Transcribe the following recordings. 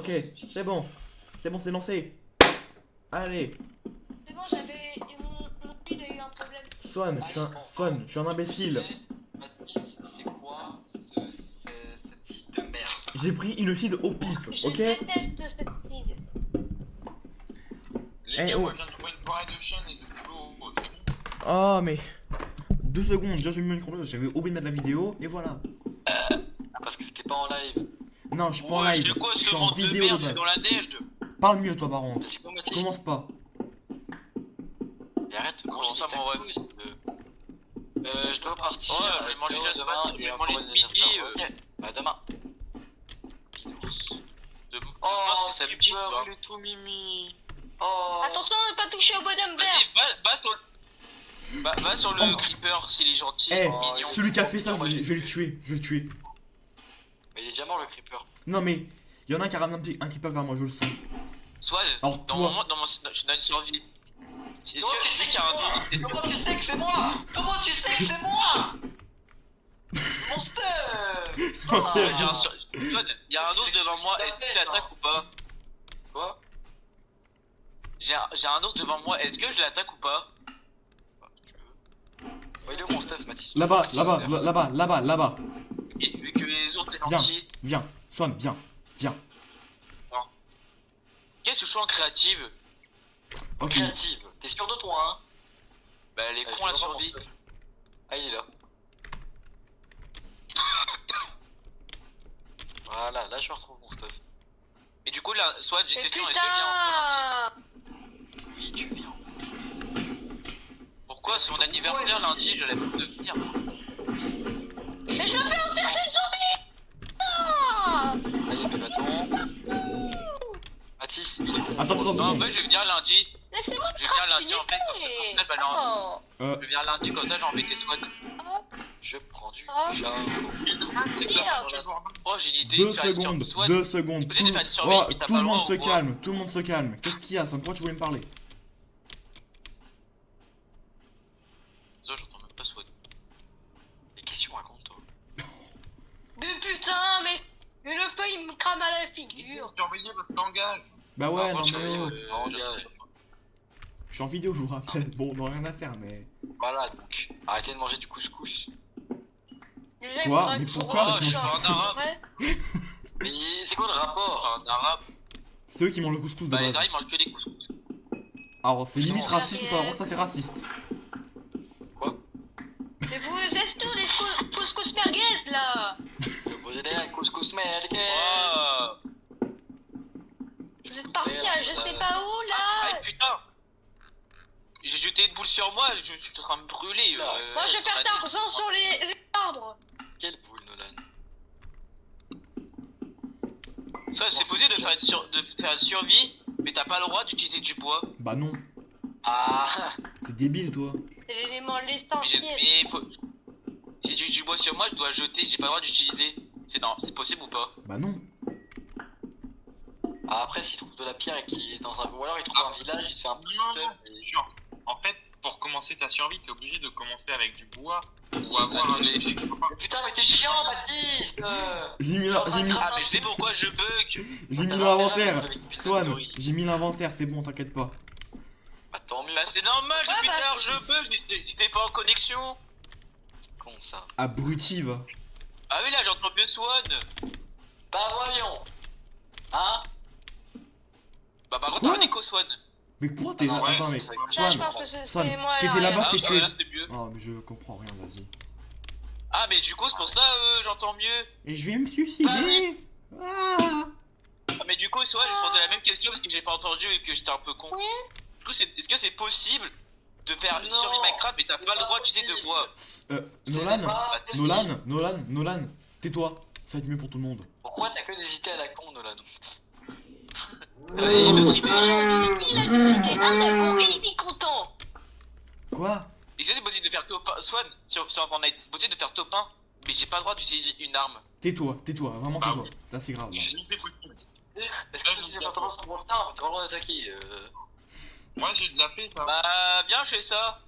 Ok, c'est bon. C'est bon, c'est lancé. Allez. C'est bon, j'avais. Mon fil a eu un problème. Swan, Swan, je suis un imbécile. Mathis, c'est quoi cette site de merde? J'ai pris une feed au pif, Je ok? déteste cette feed. Les Eh, gars, oh. moi je viens de trouver une forêt de chaînes et de boulot, c'est bon. Oh, mais. 2 secondes, déjà j'ai mis une chrono, j'avais oublié de mettre la vidéo, et voilà. Parce que t'étais pas en live. Non, je suis pas en Ouais, live, c'est quoi je ce suis en monde de vidéo merde? de Je suis base. dans la neige. Parle mieux, toi, par contre. C'est bon, Mathis. Commence pas. Et arrête de Comment manger ça, ta mon ref? couille, je dois partir. Ouais, je vais manger Théo, ça ce demain, matin, je et vais on manger pourra ce dire midi, ça. Ok, bah demain. Bisous. Demain, Oh, c'est samedi, tu quoi. il est tout mimi. Oh. Attention de ne pas toucher au bonhomme vert. Vas-y, va sur le Oh. creeper s'il est gentil, Eh, mignon. celui qui a fait ça, je vais le tuer, je vais le tuer. Mais il est déjà mort le creeper. Non, mais. Il y en a un qui a ramené un creeper vers moi, je le sens. Soit Alors, dans toi. je suis dans une survie. Est-ce Comment tu que sais qu'il y a un ours? Est-ce que Comment tu sais que c'est moi? Comment tu sais que c'est moi? Monster. Oh, il y a un sur- Soit, il y a un ours devant moi, est-ce que je l'attaque ou pas? Quoi? J'ai un ours devant moi, est-ce que je l'attaque ou pas? Ouais, il est où mon stuff, Mathis? Là-bas, là-bas, là-bas, là-bas, là-bas. Vu que les ours sont Viens. gentils. Viens, Swan, viens, viens. Qu'est-ce que je suis en créative? Ok. Créative. T'es sûr de toi, hein? Bah elle est Ah, con la je vois pas mon survie. stuff. Ah, il est là. Voilà, là je retrouve mon stuff. Et du coup là, soit j'ai une Mais question, est-ce que je viens putain. Oui, tu viens. Pourquoi c'est mon anniversaire lundi, je l'avais de venir? Mais je fais un tir les zombies. Ah. Allez, mes bâtons. Mathis, il est où? Attends, attends, Non, en attends. fait je vais venir lundi. Laissez-moi Je vais venir lundi en fait, comme ça, Oh. je vais venir lundi comme ça, j'ai embêté Swan. Je prends du Oh. char. Oh j'ai une idée, 2 de faire une secondes, Swan. 2 secondes. C'est possible de faire des surveilles, Oh, mais t'as tout pas le le monde droit se ou quoi? calme, tout le monde se calme. Qu'est-ce qu'il y a, Swan? Pourquoi tu voulais me parler? Ça j'entends même pas Swan. Mais qu'est-ce que tu racontes, toi? Mais putain, mais le feu il me crame à la figure. Surveillez votre langage. Bah ouais, non tu mais oh. Je suis en vidéo, je vous rappelle. Bon, on n'a rien à faire, mais. Voilà, donc. Arrêtez de manger du couscous. Déjà, Quoi? faudrait Mais que je pourquoi revoie je suis ça, en arabe. ouais. Mais c'est quoi le rapport? En arabe, C'est eux qui mangent le couscous de bah les base. arabes ils mangent que des couscous. Alors, c'est limite Non, raciste, faut savoir que ça c'est raciste. Mais vous êtes tous les couscous merguez là. Vous êtes un couscous merguez. Oh. Vous êtes partis à je sais pas où Ah là. putain! J'ai jeté une boule sur moi, je suis en train de me brûler. Moi je vais faire Tarzan sur les arbres. Quelle boule, Nolan? Ça, c'est possible de faire une survie, mais t'as pas le droit d'utiliser du bois. Bah non, Ah. t'es débile toi. C'est l'élément Mais, l'essentiel. Si j'ai du bois sur moi, je dois jeter, j'ai pas le droit d'utiliser. C'est possible ou pas? Bah non. Ah, après, s'il trouve de la pierre et qu'il est dans un. Ou alors il trouve un village, il te fait un petit Non, stuff. non, sûr. En fait, pour commencer ta survie, t'es obligé de commencer avec du bois ou avoir un objet. Mais putain, mais t'es chiant, Mathis! J'ai mis Ah, mais je sais pourquoi je bug! j'ai mis l'inventaire. Swan, j'ai mis l'inventaire, c'est bon, t'inquiète pas. Bah, tant mieux. Bah, c'est normal, Ouais, depuis bah. tard je bug, j'étais pas en connexion. Con ça. Abruti va. Ah oui, là j'entends mieux Swan. Bah, voyons! Hein? Bah, par contre, Quoi? t'as un écho Swan. Mais pourquoi t'es Ah là? non, ouais, Attends, mais. c'est ça. Ça, je Swan, pense que c'est Swan, moi. t'étais là-bas, je t'ai Ah, tué. là c'est mieux. Oh, mais je comprends rien, vas-y. Ah, mais du coup, c'est pour ça j'entends mieux. Et je vais me suicider. Ah. Ah, mais du coup, Swan, je posais la même question parce que j'ai pas entendu et que j'étais un peu con. Du coup, est-ce que c'est possible de faire une Non. survie Minecraft mais t'as pas le droit d'utiliser de bois? Nolan, pas Nolan, Nolan, tais-toi. Ça va être mieux pour tout le monde. Pourquoi t'as que des idées à la con, Nolan? Allez, le triple. Il a dû citer un algorithme, il est content. Quoi? Est-ce que c'est possible de faire top 1? Swan, sur Fortnite, c'est possible de faire top 1, mais j'ai pas le droit d'utiliser une arme. Tais-toi, vraiment Bah tais-toi. oui. Là, c'est grave. Là. Je sais possible. Est-ce que tu sais pas comment sur mon retard? T'as le droit d'attaquer. Moi j'ai déjà fait ça. Bah, viens, je fais ça.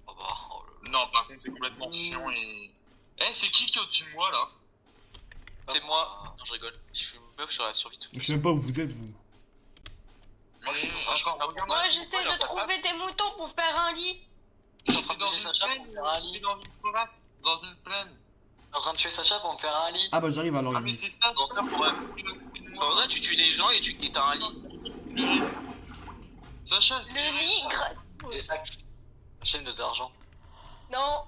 Oh bah, oh là. Non, par contre, c'est complètement chiant et. Eh, c'est qui est au-dessus de moi là? C'est moi. Non, je rigole. Je suis meuf sur la survie tout Je sais même pas où vous êtes, vous. Moi, je suis Moi j'essaie de trouver des moutons pour faire un lit. Je suis en train C'est de dans baiser une Sacha plaine, pour me faire un c'est lit. dans une crevasse, dans une plaine. Je suis en train de tuer Sacha pour me faire un lit. Ah bah j'arrive alors, Ah, mais c'est Yanis. ça, Bon, ça, pour un- En vrai, tu tues des gens et t'as un lit. Sacha, Le lit Des sacs. Chaîne de l'argent. Non,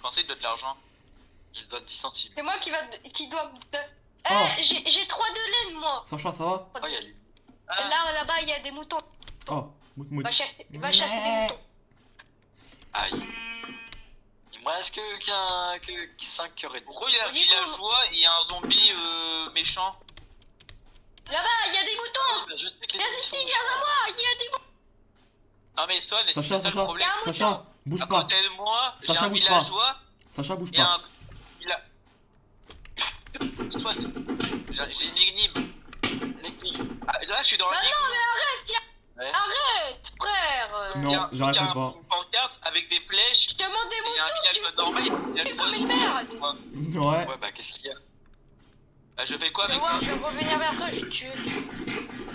Pensez, il donne de l'argent. Il donne 10 centimes. c'est moi qui dois. Oh. J'ai 3 de laine moi. Sacha, ça va? Oh, il y a lui. Là-bas il y a des moutons. Oh, mout. Va chasser des moutons. Aïe. Il me reste que 5 cœurs et demi. Pourquoi il y a un Au niveau- villageois et il y a un zombie méchant? Là-bas il y a des moutons. Je sais que les Viens zombies ici, sont viens méchants. à moi. Il y a des moutons. Non mais Swan, c'est Sacha, ça le Sacha, problème. un Sacha, bouge À pas. côté de moi, j'ai Sacha, un bouge pas. villageois Sacha, bouge et pas. un... Il a... Swan, j'ai une énigme. Ah, là, je suis dans Bah l'énigme. non, mais arrête, Ouais. arrête, frère. Il y a- Non, il y a j'arrête pas. une pancarte avec des flèches. Je te demande des Et il y a un moutons. village normal. Il y a Tu le fais comme une oiseau. merde. Ouais. Ouais, bah qu'est-ce qu'il y a? Bah, je fais quoi Tu avec vas ça? voir, je vais revenir vers toi, je vais te tuer.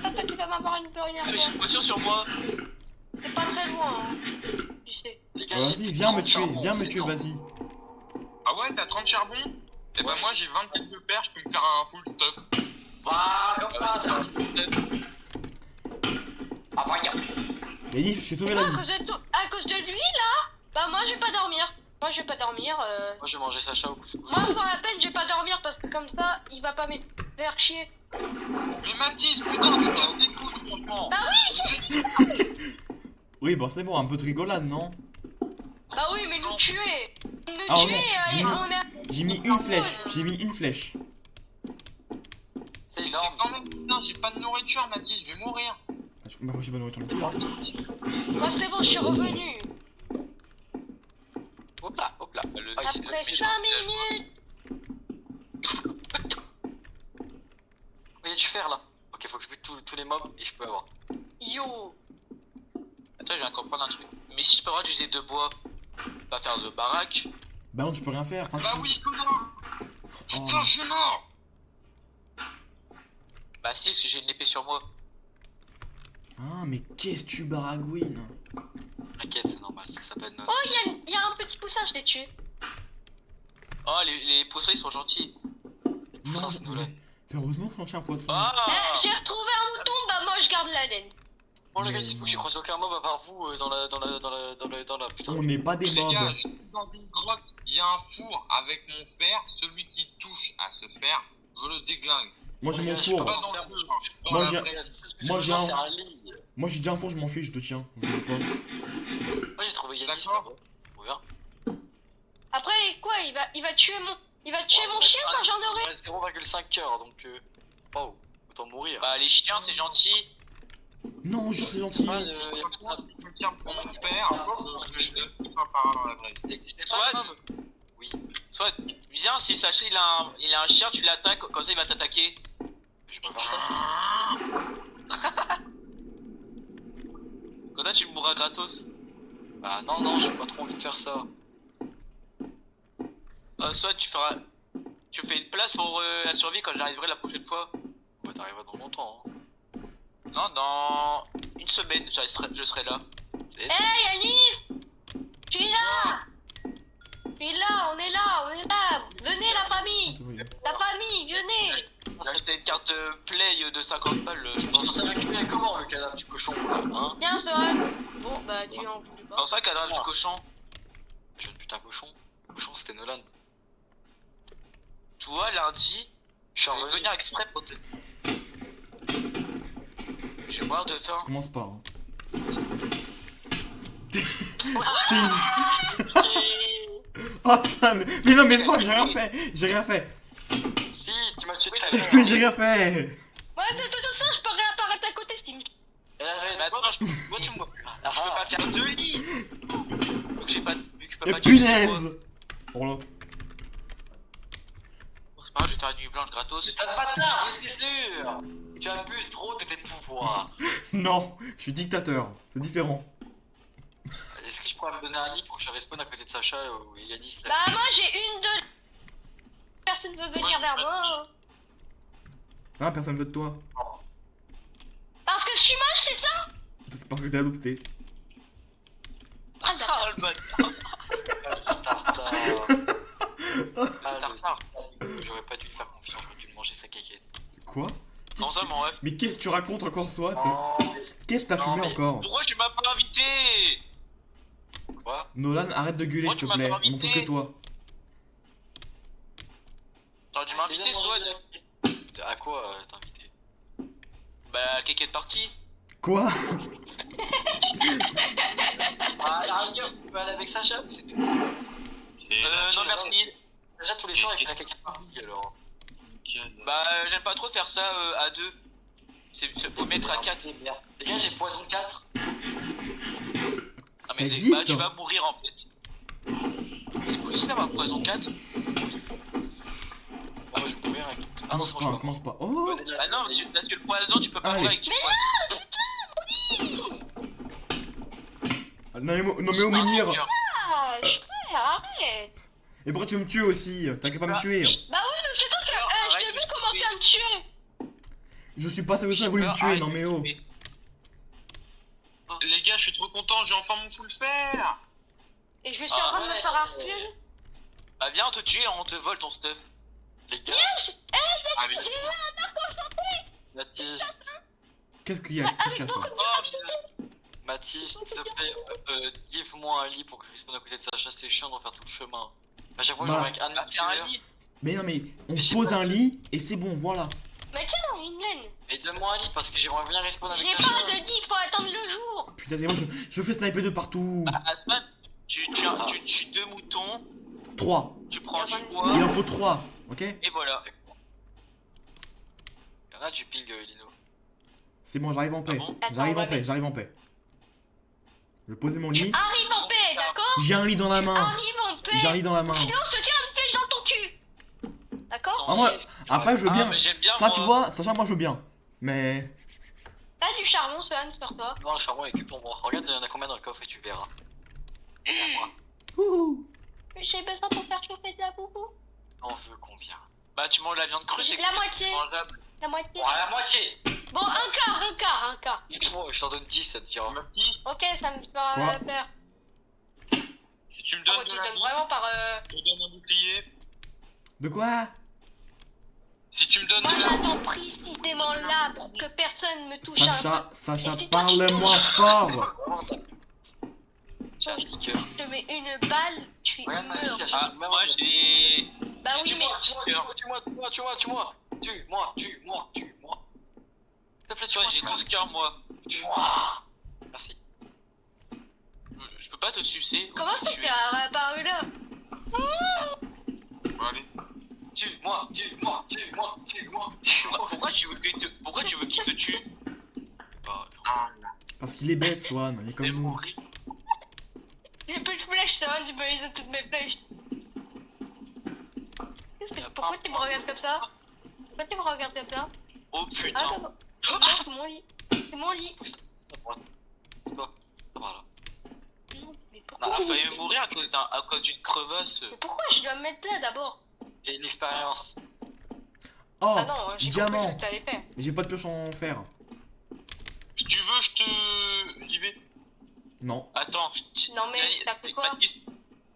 Attends, tu vas m'avoir une première Ah, mais fois. j'ai une potion sur moi. C'est pas très loin, hein. Tu sais. Les gars, Vas-y, j'ai viens me 30 tuer, charbons, viens me c'est tuer, temps. vas-y. Ah ouais, t'as 30 charbons? Et bah, Ouais. moi, j'ai 24 de fer, je peux me faire un full stuff. Bah, comme ça, Ah, bah, y'a. Yanis, je t'ai sauvé la Moi, vie. à cause de lui, là, bah moi je vais pas dormir. Moi je vais pas dormir. Moi, je vais manger Sacha au couscous. Moi, pour la peine, je vais pas dormir parce que comme ça, il va pas me faire chier. Mais Mathis, putain, tu casses des couilles, franchement. Bah Oui, bon, c'est bon, un peu de rigolade, non? Bah oui, mais nous tuer. Nous Ah, tuer, non, j'ai mis- on est. J'ai mis une flèche, j'ai mis une flèche. C'est Mais c'est énorme. quand même, putain, j'ai pas de nourriture, Mathis, je vais mourir. Bah, moi j'ai pas de nourriture non plus, hein. Moi, c'est bon, je suis revenu. Hop là, hop là. Après 5 minutes. Il y a du fer là. Ok, faut que je bute tous les mobs et je peux avoir. Yo. Attends, je viens de comprendre un truc. Mais si je peux avoir d'utiliser de bois, pas faire de baraque. Bah non, tu peux rien faire. Enfin, Bah si. oui, comment? Oh. Putain, je suis mort. Bah si, parce que j'ai une épée sur moi. Ah, mais qu'est-ce que tu baragouines? T'inquiète, c'est normal, ça s'appelle notre... Oh, il y a un petit poussin, je l'ai tué. Oh, les poissons ils sont gentils. Les Non, poussins, c'est Nolan. mais heureusement qu'on tient un poisson. Ah J'ai retrouvé un mouton, bah moi je garde la laine. Bon les gars, Mais dites-moi que non. j'ai croisé aucun mob à part vous dans la... Putain. On n'est pas des Les mobs. gars, je suis dans une grotte, il y a un four avec mon fer, celui qui touche à ce fer, je le déglingue. Moi j'ai mon Les gars, je four. peux Pas pas dans faire le de- feu, dans Moi, la j'ai- vraie- moi, j'ai C'est un- un lit. Moi j'ai déjà un four, je m'en fiche, je te tiens. Je veux pas. Moi j'ai trouvé Yanis D'accord. là-bas. Regarde. Après, quoi, il va tuer mon chien quand j'en Il aurai. me reste 0,5 cœur donc... Oh, autant mourir. Bah les chiens c'est gentil. Non, jure, c'est gentil. Ouais, Moi, je me tiens pour mon fer, je ne peux pas par dans la vraie vie. Soit... Oui. Soit, viens, si Sacha il a un chien, tu l'attaques, comme ça il va t'attaquer. Je peux faire ça. Comme ça tu me mourras gratos. Bah non, j'ai pas trop envie de faire ça. Soit tu feras... Tu fais une place pour la survie quand j'arriverai la prochaine fois. Bah t'arriveras dans longtemps. Hein. Non, dans une semaine, je serai là. Hey Yanis, tu es là. Tu es là, on est là, on est là. Venez la famille. La famille, venez. On a acheté une carte play de 50 balles, je pense. Ça récupère comment le cadavre du cochon là, hein? Viens, Sohan. Bon, bah tu en voulais pas. Comment ça, cadavre du cochon? Je ne putain cochon. Le cochon c'était Nolan. Tu vois, lundi, je vais venir exprès pour te... Je vais boire de faim. Commence par. Hein. Oh ça mais non mais sois, j'ai rien fait. J'ai rien fait. Si, tu m'as tué tout à l'heure. Mais j'ai rien fait. Ouais, de toute façon, je peux réapparaître à côté, Steam. Mais attends, moi tu me vois. Je peux pas faire deux lits. Donc j'ai pas... Vu que je peux Mais pas tuer deux fois. punaise. Oh là. Bon, c'est pas grave, je vais faire une nuit blanche gratos. Mais t'as pas tard, c'est sûr. Tu abuses trop de tes pouvoirs. Non, je suis dictateur. C'est différent. Est-ce que je pourrais me donner un lit pour que je respawn à côté de Sacha ou Yanis là? Bah moi j'ai une de... Personne veut venir vers moi. Ah, personne veut de toi. Parce que je suis moche, c'est ça? Parce que t'es adopté. Ah, d'accord. Ah, le bâtard. Tartare. J'aurais pas dû lui faire confiance, j'aurais dû me manger sa caquette. Quoi? Non, ça, mon ref. Mais qu'est-ce que tu racontes encore, soit? Non, Qu'est-ce que t'as Non, fumé mais encore? Pourquoi tu m'as pas invité? quoi? Nolan, arrête de gueuler, Moi, s'il tu te m'as plaît. pas On entend invité. que toi. T'aurais dû m'inviter, Swad. À quoi t'es invité? Bah, Kékette partie. Quoi? Ah, la rigueur, tu peux aller avec Sacha, c'est tout. Non, merci. Déjà tous les soirs, il fait la caquette partie alors. Bah, j'aime pas trop faire ça à deux. Faut mettre à 4. Les gars, j'ai poison 4. Ah, Ça mais existe? bah, tu vas mourir en fait. C'est possible d'avoir poison 4? Oh, je vais mourir avec. Ah non, Commence c'est pas, bon, je commence pas. Oh! Ah non, parce que le poison, tu peux pas Allez. mourir avec du poison. Non mais au menhir! Ah, je sais, arrête. Et pourquoi tu veux me tuer aussi? T'as qu'à pas me tuer! Bah oui, mais c'est toi que je t'ai vu commencer à me tuer. Je suis pas sérieux, ça voulu me tuer, non mais oh! Les gars, je suis trop content, j'ai enfin mon full fer. Et je me suis en train de me faire harceler. Bah, viens, on te tue et on te vole ton stuff. Les gars, Ah, mais... J'ai eu un arc enchanté. Mathis, Qu'est-ce qu'il y a? Qu'est-ce qu'il y a, ça? Mathis, s'il te plaît, give-moi un lit pour que je puisse prendre à côté de Sacha, c'est chiant d'en faire tout le chemin. À chaque fois, je Bah. vois avec Anne, Bah, faire un lit. Mais non mais on Mais j'ai pose pas- un lit et c'est bon, voilà. Mais tiens, une laine. et donne-moi un lit parce que j'aimerais bien respawn avec J'ai Sacha. pas de lit, faut attendre le jour. Putain, moi je fais sniper de partout. Bah, Asman, tu tues 2 moutons, 3. tu prends du Il bois, en faut 3, ok? et voilà. Y'en a du ping, Lino. C'est bon, j'arrive en paix. Ah bon? J'arrive en Attends, paix, j'arrive en paix. Je vais poser mon lit. Arrive en paix, d'accord? J'ai un lit dans la main. Arrive en paix. J'ai un lit dans la main. Sinon, je te tire une flèche dans ton cul. D'accord? Ah, moi, après, je veux Ah, bien. mais j'aime bien, Ça, moi. tu vois, Sacha, moi, je veux bien. Mais. T'as du charbon, Swan, sur toi. Non, le charbon est que pour moi. Regarde, il y en a combien dans le coffre et tu verras. Regarde-moi. Ouh. J'ai besoin pour faire chauffer de la boubou. On veut combien? Bah, tu manges la viande crue, J'ai c'est la moitié. mangeable. La moitié. Bon, à la moitié. Bon, un quart. Je t'en donne 10, ça te dira. Mathis, Ok, ça me fera Quoi peur. si tu me Ah, donnes moi, de tu la donnes vie, vraiment par. je te donne un bouclier. De quoi? Si tu me donnes Moi, de la j'attends précisément là pour que personne me touche à un Sacha, peu. Sacha, Et c'est toi qui parle-moi fort. J'ai un sticker. Je te mets une balle, tu Regarde, Mathis, meurs. Sacha, Ah, moi j'ai. Bah oui, mais. Tue-moi. S'il te plaît, Tu vois, j'ai 12 cœurs, moi. Tue-moi. Merci. Je peux pas te sucer. Comment ça Tu- t'es apparu là? Bon, allez. Tue-moi. Pourquoi tu veux qu'il te tue? Bah, Ah, là. Parce qu'il est bête, Swan. Il est comme Mais nous. mourir. J'ai plus de flèches, Swan, tu peux utiliser toutes mes flèches. Pourquoi tu me regardes comme ça? Pourquoi tu me regardes comme ça? Oh Ah, putain. non. Oh, c'est mon lit. C'est mon lit. quoi? Ça va là. Non, mais On pourquoi? a failli mourir à cause d'une crevasse. Mais pourquoi je dois me mettre là d'abord? Et une expérience. Oh, Ah non, j'ai compris diamant. ce que t'allais faire. J'ai pas de pioche en fer. Si tu veux, je te... J'y vais. Non. Attends, Non, mais t'as fait quoi?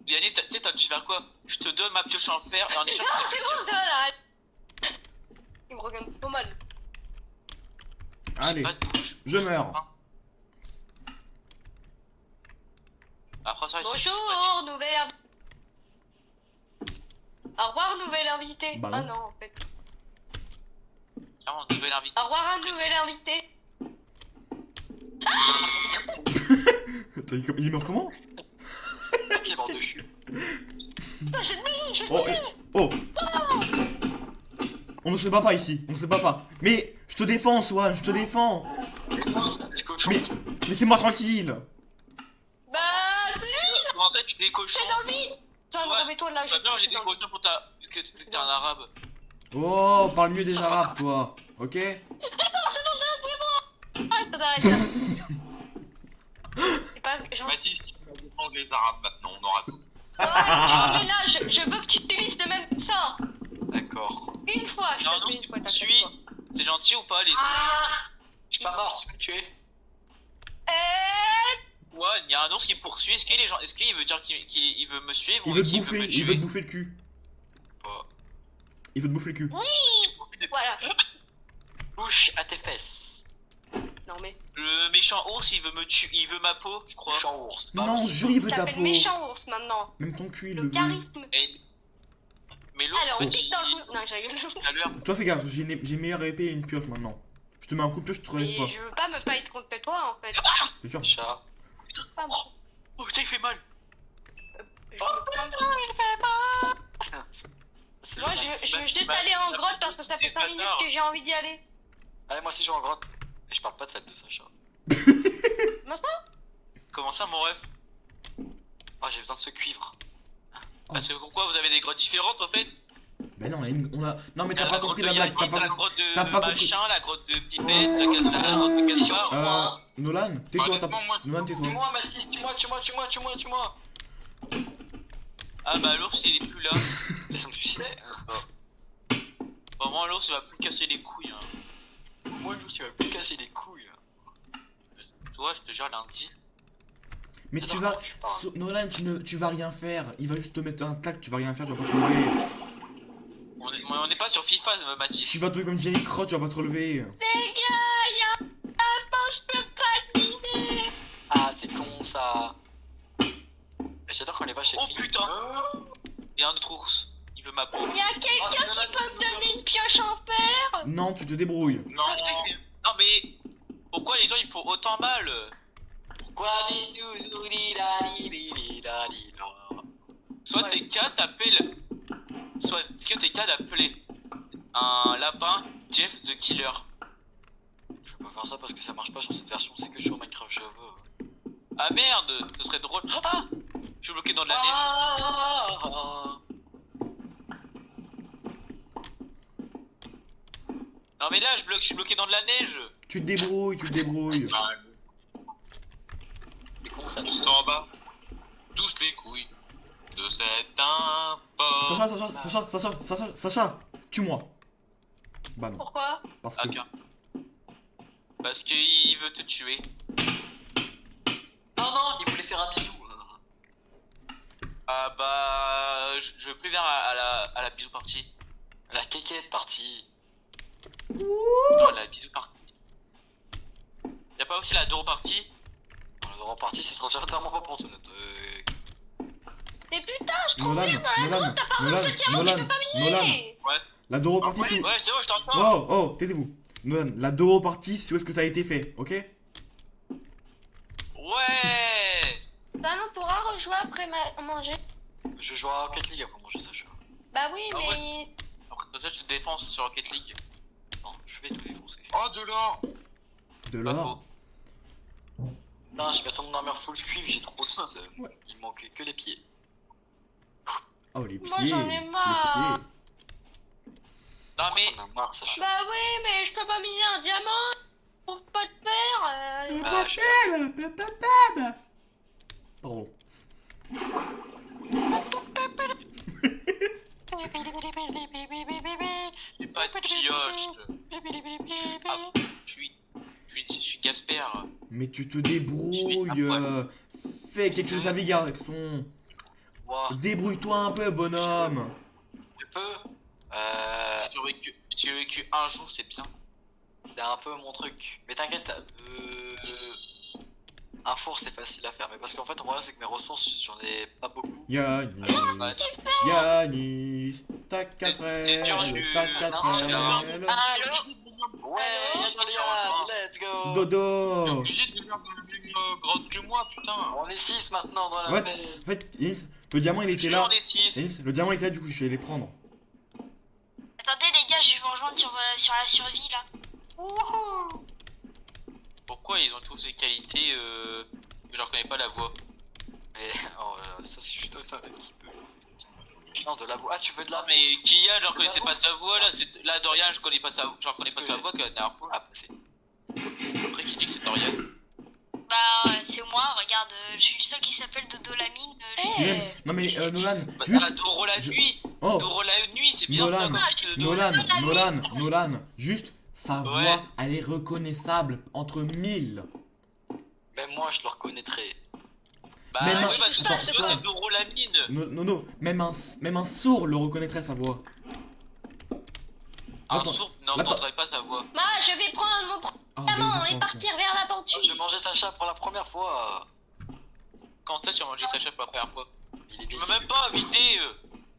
Yannick, tu sais, t'as dû faire quoi? Je te donne ma pioche en fer et en échange. Non, c'est bon, ça va là. Il me regarde trop mal. Allez, Pas de touche. je meurs. Après ça, Bonjour, nouvelle invité. Au revoir, nouvelle invité. Bah Ah non. non, en fait. Tiens, nouvel invité. Au revoir, un nouvel invité. Attends, il meurt comment? Il est mort de chute. Oh, je te dis, Oh, oh. On ne se bat pas ici, on ne se bat pas. Mais je te défends, Swan, je te défends. Les cochons. Mais laissez-moi tranquille. Bah, salut. Comment ça, tu es des cochons? C'est dans le vide. Tiens, Ouais. remets-toi là. Bah bien, j'ai des cochons pour ta. Vu que t'es un arabe. Oh, parle mieux des arabes, toi. Ok? Arrête, arrête, arrête. C'est pas. Genre. Mathis, tu vas défendre les arabes maintenant, on aura tout. Ouais, mais là, je veux que tu utilises le même sort. D'accord. Une fois, je Non, te non, fais une fois, t'as suis. fait quoi. C'est gentil ou pas les autres? Ah. Je suis pas mort, tu peux me tuer. Ouais, il y a un ours qui me poursuit. Est-ce qu'il veut dire qu'il veut me suivre Il ou veut te qu'il bouffer, veut me il veut te tuer? bouffer le cul. Pas. Il veut te bouffer le cul. Voilà. Touche à tes fesses. Non mais. Le méchant ours, il veut me tuer, il veut ma peau, je crois. Méchant ours. Non, jure, il veut Tu ta t'appelles peau. méchant ours maintenant. Même ton cul, il le Le veut. charisme. Mais l'ours Alors, me on dit pique dans le coup. Non, j'ai rigolé. tout à l'heure. Toi, fais gaffe, j'ai meilleure épée et une pioche maintenant. Je te mets un coup de pioche, tu te relèves Mais pas. je veux pas me fight contre toi en fait. C'est sûr. Chat. Pas moi. Oh putain, il fait mal. Je me plains. C'est Moi, le- je veux juste aller en grotte parce que ça fait 5 minutes que j'ai envie d'y aller. Allez, moi aussi je vais en grotte. Et je parle pas de celle de Sacha. Comment ça? Comment ça, mon ref? Oh, j'ai besoin de ce cuivre. Parce que pourquoi vous avez des grottes différentes en fait? Ben non, on a. Non, mais Il y a t'as pas grotte compris de la blague. Yannis, T'as la pas. grotte t'as de pas compris. machin, la grote de Pipette, la grotte de Gaspard. Nolan, tais-toi, Honnêtement, moi, Nolan, tais-toi. Tue-moi, Mathis, tue-moi. Ah bah l'ours il est plus là. Laisse-moi me suicider. Vraiment l'ours il va plus casser les couilles. Hein. Moi, l'ours, il va plus casser les couilles. Toi je te jure lundi. Mais tu vas. Nolan, tu vas rien faire. Il va juste te mettre un tac, tu vas rien faire, tu vas pas te relever. On est pas sur FIFA Mathis. Tu vas tomber comme une vieille crotte, tu vas pas te relever. Les gars, y'a un temps, je peux pas dîner. Ah, c'est con ça. Mais j'adore quand les vaches Oh écrivent. putain. Il y a un autre ours. Il veut ma peau. Y'a quelqu'un qui peut me donner une pioche en fer? Non, tu te débrouilles. Non, Ah, putain, il fait- Non mais pourquoi les gens ils font autant mal? Quoi, li, dou, li, la, li, li, la, li, la. Soit Ouais. t'es qu'à t'appeler. Soit est-ce que t'es qu'à d'appeler un lapin Jeff the Killer. Je peux pas faire ça parce que ça marche pas sur cette version, c'est que sur Minecraft Java. Ah merde, ce serait drôle. Ah, je suis bloqué dans de la neige. Non mais là je suis bloqué dans de la neige. Tu te débrouilles, tu te débrouilles. C'est con ça. Juste en bas, tous les couilles de cet impôt. Sacha, tue-moi. Bah non, Pourquoi? parce que. Ok. Parce qu'il veut te tuer. Non, il voulait faire un bisou. Ah bah je veux plus venir à la bisou partie. La kékette partie. Non la bisou partie. Y'a pas aussi la Doro partie? On est reparti, ce sera certainement pas pour tout notre. Mais putain, je trouve bien dans la Nolan, grotte, t'as pas reçu le diamant, tu peux pas Nolan, miner. Ouais. la Doro partie, c'est. Ouais c'est bon je t'entends. Oh, taisez-vous. Nolan, la Doro partie, c'est où est-ce que t'as été fait, ok? Ouais. Bah non, on pourra rejouer après manger. Je joue à Rocket League après manger Sacha. Bah oui, Ah mais. Après comme ça tu te défenses sur Rocket League. Non, je vais tout défoncer. Oh, de l'or. De Pas l'or. faux. Non, j'ai bientôt mon armure full cuivre, j'ai trop de seum. Ouais. Il manque que les pieds. Oh, les pieds. Moi, j'en ai marre. Les pieds. Non mais On a marre, Sacha. Bah oui, mais je peux pas miner un diamant. Je trouve pas de fer. Bah, je- Pardon. j'ai pas de pioche. Ah, je suis Gasper. Mais tu te débrouilles. Fais quelque chose de ta vie, garçon. Ouah, Débrouille-toi un peu, bonhomme. tu peux Si tu as vécu un jour, c'est bien. C'est un peu mon truc. Mais t'inquiète, un four c'est facile à faire. Mais parce qu'en fait, le problème c'est que mes ressources, j'en ai pas beaucoup. Yanis, Ouais, Yanis, tac 4 C'est dur, tac je- 4 Allô? Ouais, y'a let's go. T'es Dodo. obligé de venir dans la même grotte que moi, putain. On est 6 maintenant dans la Ouais, paix. en fait, Yanis, le diamant il Je était suis là. en S6. Yanis, le diamant il était là, du coup je vais les prendre. Attendez les gars, je vais vous rejoindre sur la survie là. Pourquoi ils ont tous ces qualités que je reconnais pas la voix? Mais oh, ça c'est juste un petit peu. Non, de la voix. Ah, tu veux de la Non mais Kian, je reconnaissais pas sa voix là. Là Dorian, je reconnais pas sa voix que la dernière fois. Ah, c'est. Après qui dit que c'est Dorian? Bah c'est moi, regarde, je suis le seul qui s'appelle Dodo Lamine. Tu m'aimes? Non mais Nolan, Bah, juste. Doro la je- nuit. Oh, Doro la nuit, c'est bien. Nolan, pas comme Nolan, juste Sa Ouais. voix, elle est reconnaissable entre 1000. Même moi, je le reconnaîtrais. Bah Mais non, oui, parce que attends, toi, Swan. c'est Dorolamine. Non, même un sourd le reconnaîtrait sa voix. Un Attends, sourd attends. n'entendrait pas sa voix. Moi, je vais prendre mon Ah, diamant mais et partir vers la pentu. Je vais manger Sacha pour la première fois. Quand ça, tu as mangé Sacha pour la première fois? Il est Tu m'as même pas invité.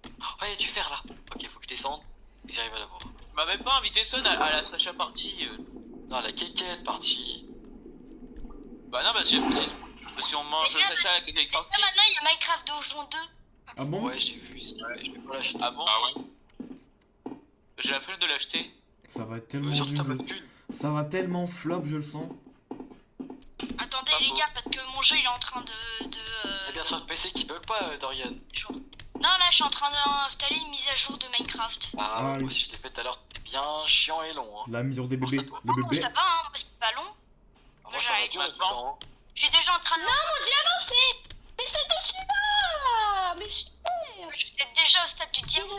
Oh, il y a du fer là. Ok, faut que je descende et que j'arrive à la voir. Tu m'as même pas invité Son à la Sacha party. Non, la kékette partie. Bah non, parce que si on mange Mais Sacha à la Mais party. là, maintenant, il y a Minecraft Donjon 2. Ah bon? Ouais, j'ai vu. Je vais pas l'acheter. Ah bon? Ah ouais. J'ai la flemme de l'acheter. Ça va être tellement Surtout t'as pas de nul. thune. Ça va tellement flop, je le sens. Attendez, Pas les faux. gars, parce que mon jeu, il est en train de... T'es bien sur le PC qui bug pas, Dorian. Non, là, je suis en train d'installer une mise à jour de Minecraft. Ah, Ah, moi oui. aussi je l'ai fait tout à l'heure, c'était bien chiant et long. Hein. La mesure des Pense bébés. à toi. Le Non, bébé. ça va, hein, moi, c'est pas long. Moi, ça va j'arrive durer du maintenant. temps. Je suis déjà en train de lancer. Mon diamant, c'est. Mais c'était celui-là. Mais super. Je suis déjà au stade du diamant.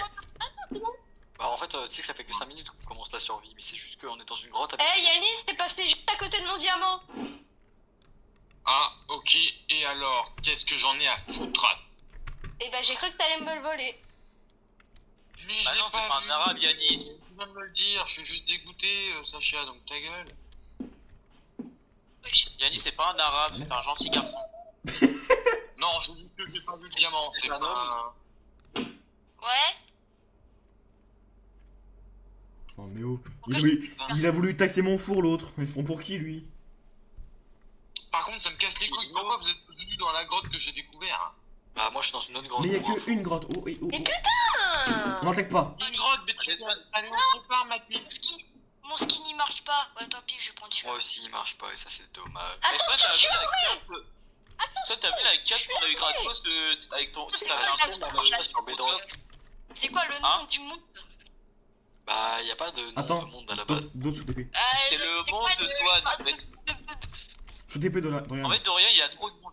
Bah, en fait, tu sais que ça fait que 5 minutes qu'on commence la survie, mais c'est juste qu'on est dans une grotte avec. Eh, Yanis, t'es passé juste à côté de mon diamant. Ah, ok. Et alors, qu'est-ce que j'en ai à foutre? Eh ben, j'ai cru que t'allais me le voler. Mais Bah je non, l'ai c'est pas pas vu. un arabe, Yanis. Tu viens de me le dire, je suis juste dégoûté, Sacha, donc ta gueule. Yanis, c'est pas un arabe, c'est un gentil garçon. Non, je dis que j'ai pas vu le diamant. C'est C'est un pas Ouais. Oh, mais oh. Il a voulu taxer mon four, l'autre. Mais ils se prend pour qui, lui? Par contre, ça me casse les couilles. Pourquoi vous êtes venu dans la grotte que j'ai découvert? Bah, moi je suis dans une autre grotte. Mais il y a moi. qu'une grotte. Oh, oh, oh. Mais putain. On l'attaque pas. Une grotte, mais tu allez autre part, Mathis. Mon skin, il marche pas. Ouais, tant pis, je vais prendre celui-là. Moi aussi, il marche pas, et ça c'est dommage. Mais soit Attention, t'as je suis vu en la cape. Soit t'as vu la cape qu'on a eu gratos avec ton. C'est T'avais quoi un la son cape dans le Je suis sur Bedrock. C'est quoi le nom Hein du monde? Bah, y a pas de nom Attends. de monde à la base. D'autres sous TP. C'est le c'est monde quoi de le- Swan en fait. Sous TP de la. de rien. En fait, Dorian, il y a trop de monde.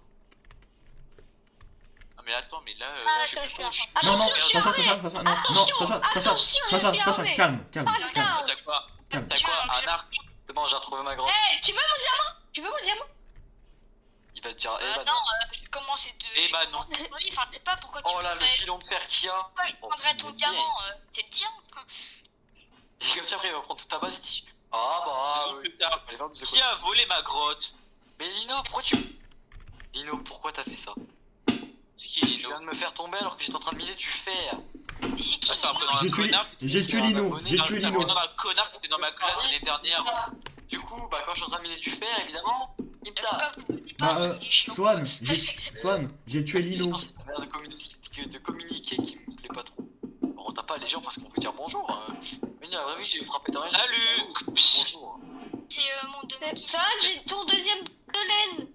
Ah, mais attends, mais là. Ah, je ça sais fait pas, un- je suis- Non, non, Attention, Sacha, non, non, Sacha, attention, calme, Ah, Ah, putain. T'as quoi? calme. T'as quoi? Un arc? C'est bon, j'ai retrouvé ma grotte. Eh, tu veux mon diamant? Tu veux mon diamant? Il va te dire, eh bah non, non. j'ai commencé de... Eh bah non. Oui, enfin, je sais pas pourquoi tu Oh là, le voudrais... filon de fer qu'il y a. Pourquoi je prendrais ton diamant c'est le tien. Et comme ça, après, il va prendre toute ta base et dit, ah bah. Sauf oui. que t'as- Allez, va, de Qui a volé ma grotte? Mais Lino, pourquoi tu. Lino, pourquoi t'as fait ça? C'est qui Tu Lino? viens de me faire tomber alors que j'étais en train de miner du fer. Mais c'est qui Ouais, c'est un peu dans J'ai un tué, connard. j'ai tué Lino, j'ai tué C'est un peu Lino. dans un connard qui était dans ma classe l'année dernière. Du coup, bah quand je suis en train de miner du fer, évidemment, il me Pourquoi tape. vous ne dites Bah, pas s'il est chiant? Swan, j'ai tué Lino. C'est la manière de communiquer qui me plaît pas trop. On tape pas les gens parce qu'on veut dire bonjour. Mais dans la vraie vie, j'ai frappé de rien. Salut. Bonjour. C'est mon de C'est qui ça, j'ai ton deuxième de laine.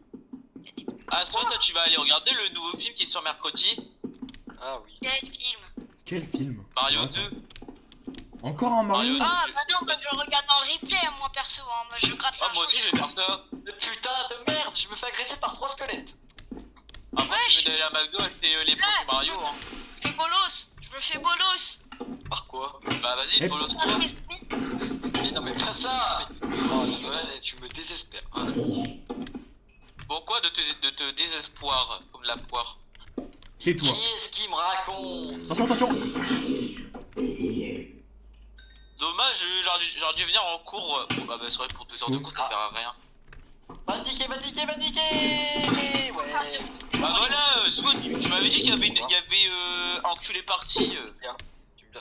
Ah, soit toi, tu vas aller regarder le nouveau film qui est sur mercredi. Ah oui. Quel film? Quel film? Mario Ouais, ça. 2. Encore un Mario? Mario. Ah, bah non, moi je regarde en replay, moi perso, hein. Moi je gratte Ah, l'argent. moi aussi, je vais faire ça. Mais putain de merde, je me fais agresser par 3 squelettes. Après, Ouais, tu je- veux aller à McDo acheter les produits Mario. Hein. Je fais bolos. Je me fais bolos. Par quoi? Bah, vas-y, Eh. follow Ah, toi. Mais non mais pas ça. Oh Nolan, tu me désespères. Pourquoi de te désespoir comme la poire? Tais-toi. Qui est-ce qui me raconte? Attention, attention. Dommage, j'aurais dû venir en cours. Bon, bah, c'est vrai, pour 2 heures de cours, ça sert à rien. Va niquer. Ouais. Bah voilà, Swan, tu m'avais dit qu'il y avait enculé parti.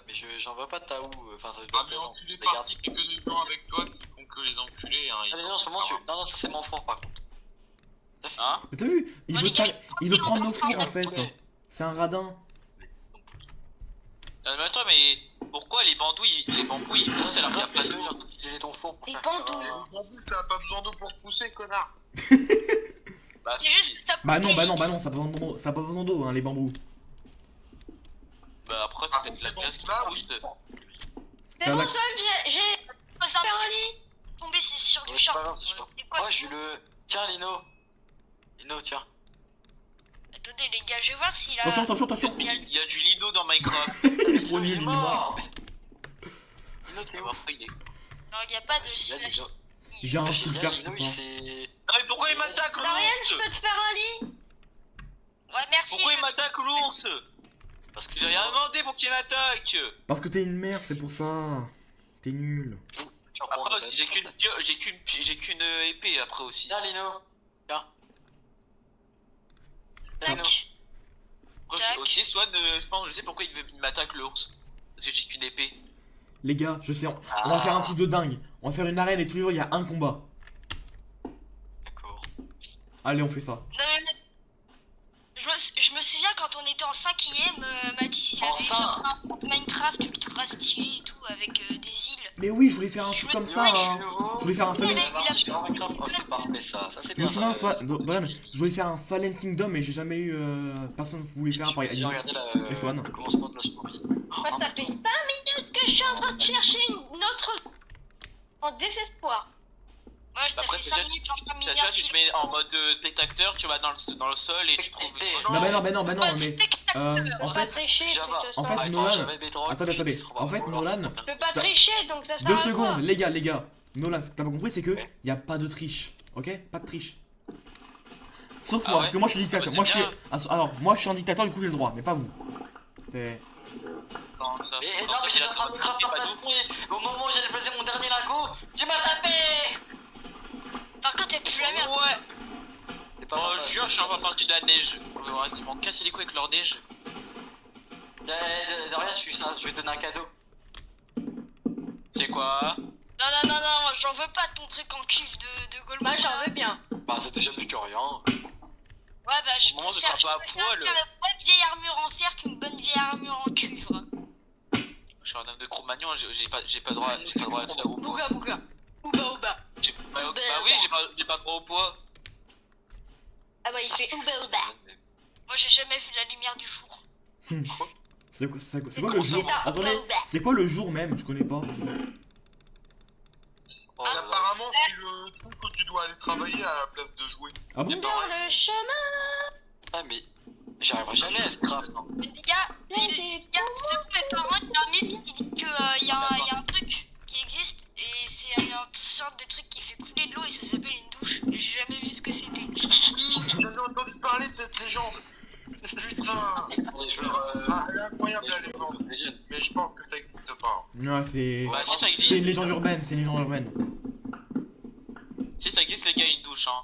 Mais j'en veux pas de Taou. Enfin, ça veut Ah, pas mais dire. enculé parti, c'est que des gens avec toi qui font que les enculés. Hein, Ah, mais non, en ce moment, tu. Non, ça c'est mon fort par contre. Hein? Mais t'as vu? Il veut prendre nos fours en fait. C'est un radin. Mais attends, mais pourquoi les bambous ils poussent alors qu'il y a plein d'eau? Utiliser ton four pour Les faire. bambous. En plus, ça a pas besoin d'eau pour se pousser, connard. Bah, C'est juste que ça pousse Bah non, plus vite. ça a pas besoin d'eau, hein, les bambous. Bah après, c'est peut-être la glace qui pousse. C'est T'as bon, la- Sol, j'ai Pose un fait un petit lit. tomber sur du Ouais, c'est champ. pas grave, c'est pas grave. Et quoi, Moi, tu j'ai eu le. Tiens, Lino. Lino, tiens. Attendez, les gars, je vais voir s'il a. Attention. Il y a du Lino dans Minecraft. Il est trop Lino, nul, il est mort. Lino, t'es Ah, où? bah, après, il est. Alors, il n'y a pas de Là, slash. J'ai un Là, sous le faire, je Lino, sais il pas. s'est- Non mais pourquoi il m'attaque Dorian, je l'ours? peux te faire un lit? Ouais, merci. Pourquoi il m'attaque l'ours? Parce que J'ai rien demandé pour qu'il m'attaque. Parce que t'es une merde, c'est pour ça. T'es nul. Tu reprends Après le aussi, j'ai qu'une épée après aussi. Viens, Lino. Viens. Viens, Lino. Tac. Après, Tac. aussi, Swan, je sais pourquoi il m'attaque l'ours. Parce que j'ai qu'une épée. Les gars, je sais, on va faire un truc de dingue. On va faire une arène et tous les jours il y a un combat. D'accord. Allez, on fait ça. Non, mais je me souviens quand on était en 5ème, Mathis il avait Enfin. fait un Minecraft ultra stylé et tout avec des îles. Mais oui, je voulais faire un truc comme ça. Lino, je Hein. suis nouveau. Je voulais faire un Oui, Fallen. mais- Non, je suis en Minecraft. Oh, c'est parfait ça. Ça, c'est Je bien. me souviens, ça. soit, Dorian, je voulais faire un Fallen Kingdom et j'ai jamais eu. Personne ne voulait faire par J'ai Alice. regardé Et Swan. le commencement de la story. Moi, ça fait 5 minutes que je suis en train de chercher une autre. En désespoir. Moi, ça Après, fait c'est 5 déjà- minutes en train de Sacha, tu te mets en mode spectateur, tu vas dans le sol et tu trouves. Non, bah non, bah non, bah non, Pas de mais. spectateur. En On va fait, tricher, Java. c'est en fait, ça. Nolan- j'avais Bedrock, attendez. Chris, En fait, Nolan, Je peux pas T'as- tricher, donc ça sert 2 à quoi? secondes, les gars. Nolan, ce que t'as pas compris, c'est que Ouais. y a pas de triche. Ok? Pas de triche. Sauf Ah moi, ouais parce que moi je suis dictateur. Bah, c'est Moi je suis. bien. Alors, moi je suis un dictateur, du coup j'ai le droit, mais pas vous. C'est. Non, ça. Et non, mais j'étais en train de craft un plasmier. Au moment où j'allais placer mon dernier lingot, tu m'as tapé. Par contre, t'es plus la merde. Ouais. C'est pas Oh, mal. je jure, je suis en partie de la neige. Ils m'ont cassé les couilles avec leur neige. De rien, je vais te donner un cadeau. C'est quoi? Non, j'en veux pas de ton truc en cuve de Goldman. Moi, j'en veux bien. Bah, c'est déjà plus que rien. Ouais, bah, je Au moment où ce préfère sera pas à faire poil. une bonne vieille armure en fer qu'une bonne vieille armure en cuivre. Je suis un homme de Cro-Magnon, j'ai pas droit à ça au poids. Bouga, bouga. Ouba, ouba. Bah oui, j'ai pas droit au poids. Ah ouais, il fait ouba, ouba. Moi, j'ai jamais vu la lumière du jour. C'est quoi le jour? Attendez, c'est quoi le jour même? Je connais pas. Oh, Ah, là, Apparemment, c'est le truc où tu dois aller travailler à la place de jouer. Ah bon? Sur le chemin. Ah, mais j'arriverai jamais à ce craft. Hein. Les gars, ce que mes parents ils dorment, ils disent qu'il y a un truc qui existe et c'est une sorte de truc qui fait couler de l'eau et ça s'appelle une douche. J'ai jamais vu ce que c'était. J'avais entendu parler de cette légende. Putain. Les joueurs. Elle est incroyable la légende. Mais je pense que ça existe pas. Non, c'est. Bah si ça C'est existe, une légende urbaine, c'est une légende urbaine. si ça existe les gars, une douche hein.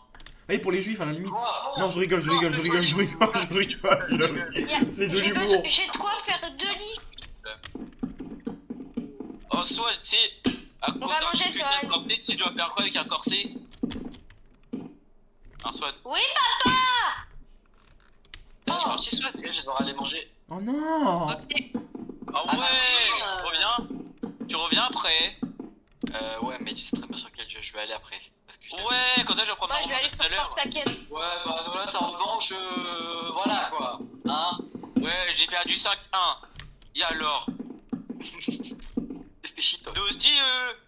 Oui, pour les juifs à la limite. Quoi Non, je rigole. C'est de l'humour. J'ai de quoi faire 2 lits. Oh Swan, tu sais, à cause va d'un manger, putain Swan. de cornet, tu sais, tu dois faire quoi avec un corset? Hein Swan? Oui, papa. Il est parti Swan? Les gars, je vais devoir aller manger. Oh non! Ah Ah, ouais, bah, tu reviens? Tu reviens après? Ouais, mais tu sais très bien sur quel jeu je vais aller après. Parce que je t'ai- Ouais, comme ça je vais prendre Moi, ma je vais aller revanche tout à sur l'heure. Portaken. Ouais, bah voilà, t'es en revanche, voilà quoi. Hein. Ouais, j'ai perdu 5-1. Et alors? T'es fait chier, toi. Nous aussi,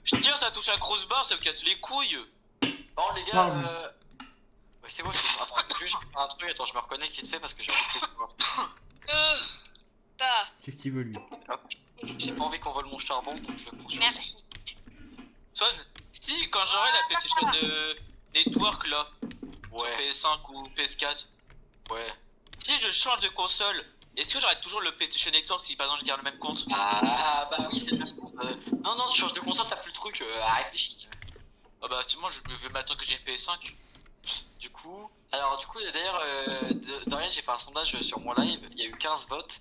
je tiens, ça touche un crossbar, ça me casse les couilles. Bon, les gars, Parle. Ouais, c'est quoi? Attends, juste un truc, attends, je me reconnecte vite fait parce que j'ai envie de Bah, Qu'est-ce qu'il veut lui? J'ai pas envie qu'on vole mon charbon, donc je poursuis. merci. Swan, si, quand j'aurai la PlayStation Network là, Ouais, PS5 ou PS4, ouais. si je change de console, est-ce que j'aurai toujours le PlayStation Network si par exemple je garde le même compte? Ah, bah oui, c'est le même compte. Non, non, tu changes de console, t'as plus le truc, arrête les chiens. Ah bah c'est moi, je vais m'attendre que j'ai une PS5. Du coup, d'ailleurs, Dorian, j'ai fait un sondage sur mon live, il y a eu 15 votes,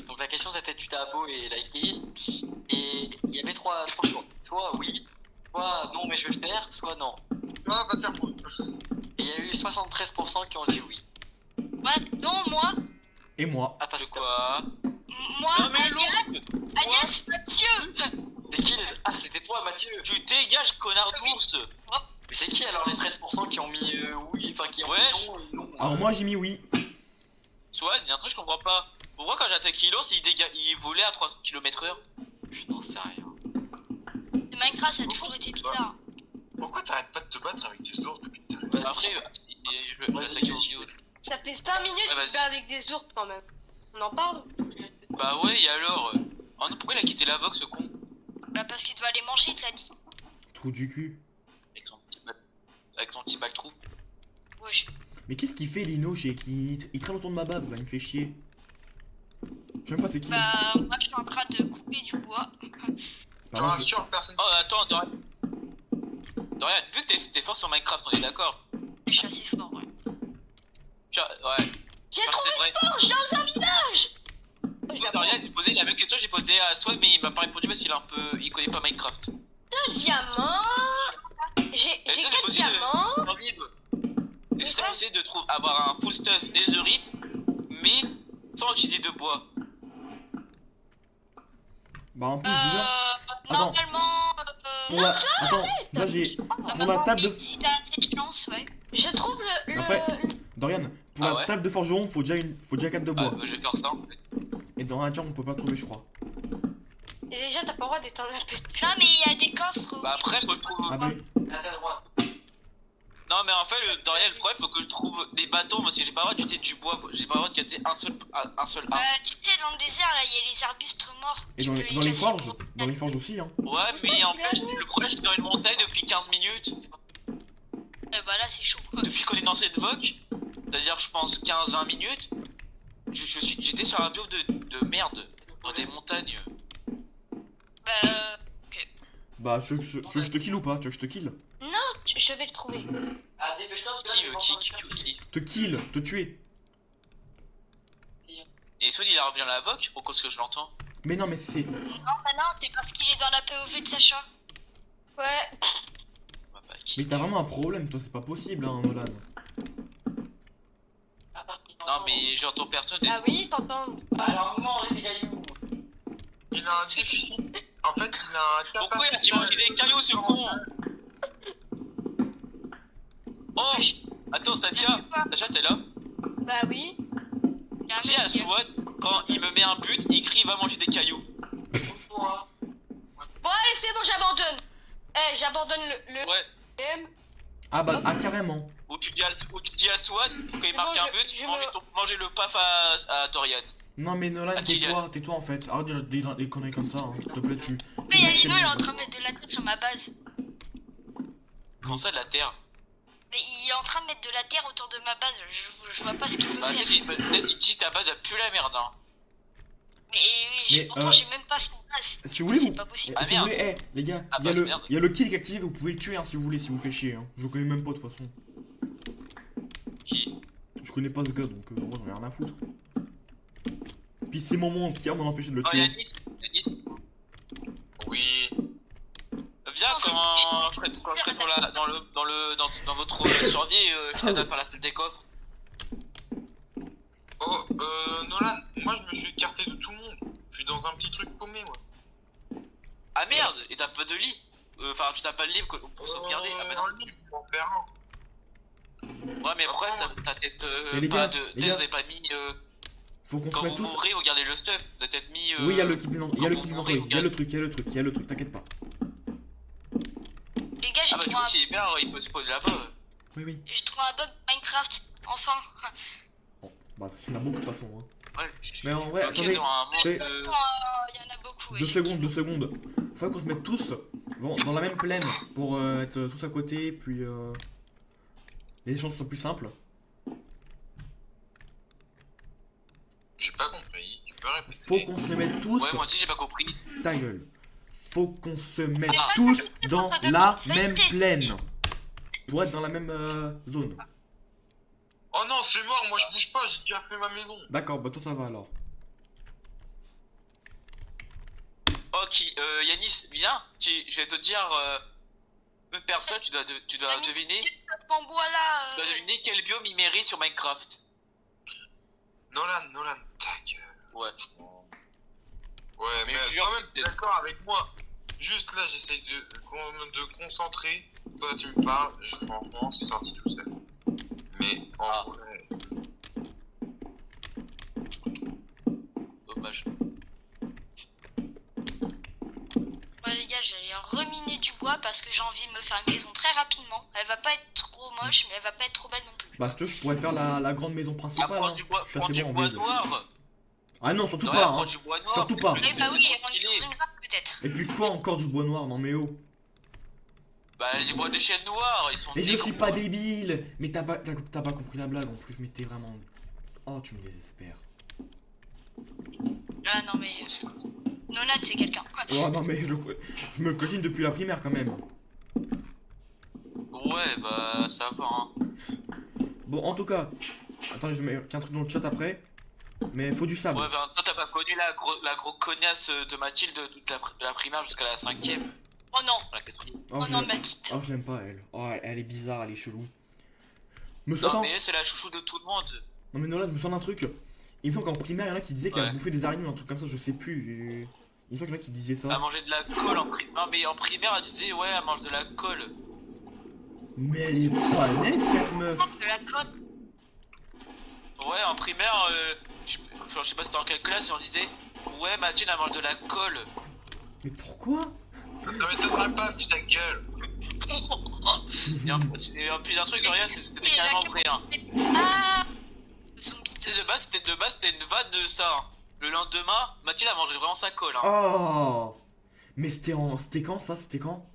donc la question c'était tu t'es abo et liké, et il y avait 3 choix, soit oui, soit non mais je vais le faire, soit non. Ah, va te faire foutre. Et il y a eu 73% qui ont dit oui. Ouais, non, moi, Et moi? Ah, parce De que quoi? moi, Non mais Agnès, l'ours! Agnès, Mathieu. c'est qui les... Ah, c'était toi Mathieu. Tu dégages, connard d'ours! Mais c'est qui alors les 13% qui ont mis oui, enfin qui ont Wesh. mis non, non. Alors moi j'ai mis oui. Swan, y'a un truc que je comprends pas. Pourquoi quand j'attaque l'ours, il volait à 300 km/h? Je n'en sais rien. Minecraft, ça a toujours été bizarre. Pourquoi t'arrêtes pas de te battre avec tes ours depuis tout à l'heure? Vas-y. Après, je vais Vas-y, attaquer Joe. Gio. Ça fait 5 minutes Ouais, que vas-y. tu vas avec des ours quand même. On en parle? Bah ouais, et alors? Oh non, pourquoi il a quitté la Vox ce con? Bah parce qu'il doit aller manger, il te l'a dit. Trou du cul. Avec son petit baltrou. Wesh. Mais qu'est-ce qu'il fait Lino il traîne autour de ma base là, il me fait chier. Je sais même pas c'est qui. Bah moi je suis en train de couper du bois. Bah, moi, Non, je- sûr, personne. Oh, attends, Dorian. Dorian, vu que t'es fort sur Minecraft, on est d'accord. Je suis assez fort, ouais. Ouais. J'ai Parce que trouvé c'est vrai. une forge dans un village. Oui, Dorian, il posait la même question que j'ai posée à Swan, mais il m'a pas répondu parce qu'il est un peu. Il connaît pas Minecraft. 2 diamants. J'ai Est-ce que c'est 4 possible diamants. Est-ce que c'est possible de avoir un full stuff netherite, mais sans utiliser de bois? Bah en plus déjà. Attends. Normalement. Pour la. Attends, déjà j'ai. Pour la table de. oui, si t'as assez de chance, ouais. Je trouve le. Après- Dorian, pour Ah la ouais table de forgeron, faut déjà 4 de Ah, bois. bah, je vais faire ça en fait. Et dans la chambre on peut pas trouver je crois. Et déjà, t'as pas le droit d'éteindre la pute. Non mais il y a des coffres. Bah, après, faut que je trouve. Ah bah oui. Non, mais en fait, Dorian, le problème, faut que je trouve des bâtons parce que j'ai pas le droit d'utiliser du bois. J'ai pas le droit de casser un seul arbre. Tu sais, dans le désert là, il y a les arbustes morts. Et Tu dans peux les, dans les casser forges, pour- dans les forges aussi hein. Ouais, mais en fait, le problème, je suis dans une montagne depuis 15 minutes. Bah là c'est chaud. Depuis qu'on est dans cette VOC, c'est-à-dire, je pense 15-20 minutes, j'étais sur un biome de merde, dans des montagnes. Bah Bah tu veux que je te kill ou pas? Tu veux que je te kill? Non, je vais le trouver. Ah, dépêche-toi, Qui Te kill, te tuer. Et Swan, il revient à la VOC, au cause que je l'entends. Mais non mais c'est. non, c'est parce qu'il est dans la POV de Sacha. Ouais. Ouais, bah, qui- Mais t'as vraiment un problème toi, c'est pas possible hein Nolan. Non, mais j'entends personne. Ah oui, t'entends. Alors, mangez des cailloux. Il a un déficit. En fait, il a un Pourquoi il a dit manger des cailloux, ce con? Oh! Attends, Sacha, t'es là? Bah oui. Il y a un Dis à mec qui- Swan, quand il me met un but, il crie va manger des cailloux. Bon, allez, c'est bon, j'abandonne. Eh, j'abandonne le Ouais. game. Ah bah ah carrément. Ou tu dis à Swan, quand il C'est marque bon, un but, je mangez le paf à Dorian. Non mais Nolan Ah, qui tais-toi en fait. Arrête de dire des conneries comme ça hein. S'il te plaît tu. Mais il y a Lino, il est en train de mettre de la terre sur ma base. Comment ça de la terre? Mais il est en train de mettre de la terre autour de ma base. Je vois pas ce qu'il veut Bah, faire. peut-être il dit ta base a plus la merde, hein. Mais pourtant, j'ai même pas fait de base. Si vous voulez C'est vous. pas possible. Ah, Si vous merde. voulez, les gars, Ah, il y a bah, le merde. il y a le kill qui est activé, vous pouvez le tuer hein, si vous voulez, si vous faites chier hein. Je le connais même pas de toute façon. Qui? Je connais pas ce gars donc moi j'en ai rien à foutre. Puis c'est mon monde qui a empêché de le Oh, tuer. Yanis. Oui. Viens Non, quand je serai dans votre survie, je t'aide à faire la salle des coffres. Oh, Nolan, moi je me suis écarté de tout le monde. Je suis dans un petit truc paumé, moi. Ah merde, et t'as pas de lit? Enfin, tu t'as pas de livre pour sauvegarder. Ah bah non. Dans le lit, pour en faire un. Ouais, mais pourquoi t'as peut-être Mais les pas gars, de. les Peut-être gars. vous avez pas mis. Faut qu'on se Quand mette vous tous. mourrez, vous gardez le stuff. Vous avez peut-être mis. Oui, il y a le type d'inventory, il y a le quand type vous d'inventory, mourrez, il y a le truc, t'inquiète pas. Les gars, j'ai Ah bah, du trouvé coup, un... s'il est bien, il peut se poser là-bas. Oui. j'ai trouvé un bug Minecraft. Enfin. Bon, bah il y en a beaucoup de toute façon hein. Ouais, Mais en vrai, ok, attendez, dans un monde, c'est- Il y en a beaucoup. 2 secondes. Faut qu'on se mette tous bon, dans la même plaine pour être tous à côté, puis les échanges sont plus simples. J'ai pas compris. Tu peux répéter? Faut qu'on se mette tous. Ouais, moi aussi, j'ai pas compris. Ta gueule. Faut qu'on se mette Ah. tous dans la Faites même paix. plaine. Pour être dans la même zone. Oh non, c'est mort, moi je bouge pas, j'ai déjà fait ma maison. D'accord, bah toi ça va alors. Ok, Yanis, viens. Je vais te dire. Une personne, tu dois deviner. En bois là. Tu dois deviner quel biome il mérite sur Minecraft. Nolan, ta gueule. Ouais. Ouais, mais jure, quand même, t'es c'est- d'accord avec moi. Juste là, j'essaye de concentrer. Toi, tu me parles, franchement, c'est sorti tout seul. Mais en Ah. vrai. Dommage. Ouais, les gars, j'allais reminer du bois parce que j'ai envie de me faire une maison très rapidement. Elle va pas être trop moche, mais elle va pas être trop belle non plus. Bah si tu veux, je pourrais faire la grande maison Ah, principale. prends Hein. du bois, Je suis prends assez du bon en bois build. noir. Ah non, surtout Dorian pas, prend hein. du bois noir. Surtout pas. Oui, bah oui, on est Stylé. dans une vague peut-être. Et puis quoi encore du bois noir? Non mais oh. Bah les bois de chêne noir, ils sont Mais je suis négros. pas débile. Mais t'as pas compris la blague en plus, mais t'es vraiment... Oh, tu me désespères. Ah non, mais. Nonat, c'est quelqu'un. Oh non mais je me cotine depuis la primaire quand même. Ouais, bah ça va, hein. Bon, en tout cas... Attendez, je mets un truc dans le chat après. Mais faut du sable. Ouais, bah toi t'as pas connu la gros cognasse de Mathilde toute la primaire jusqu'à la 5ème, Oh non, la 4ème. Oh, oh je non, l'aime- Mathilde. oh, je l'aime pas elle. Oh, elle est bizarre, elle est chelou. Me Non attends. mais elle, c'est la chouchou de tout le monde. Non mais Nolan, je me sens d'un truc. Il me semble qu'en primaire, il y en a qui disaient qu'elle Ouais. bouffait des araignées ou un truc comme ça, je sais plus. Il me semble qu'il y en a qui disaient Elle ça. mangeait de la colle en primaire. Non mais en primaire elle disait ouais elle mange de la colle. Mais elle est pas nette cette meuf. De la colle. Ouais en primaire, je sais pas c'était en quelle classe, on disait ouais Mathilde elle mange de la colle. Mais pourquoi? Ça m'étonnerait pas, fiche ta gueule. Et en plus un truc de rien, c'était carrément vrai hein. Ah, son bide. Tu sais de base c'était une vanne de ça. Hein. Le lendemain, Mathilde a mangé vraiment sa colle hein. Oh. Mais c'était quand ça? C'était quand?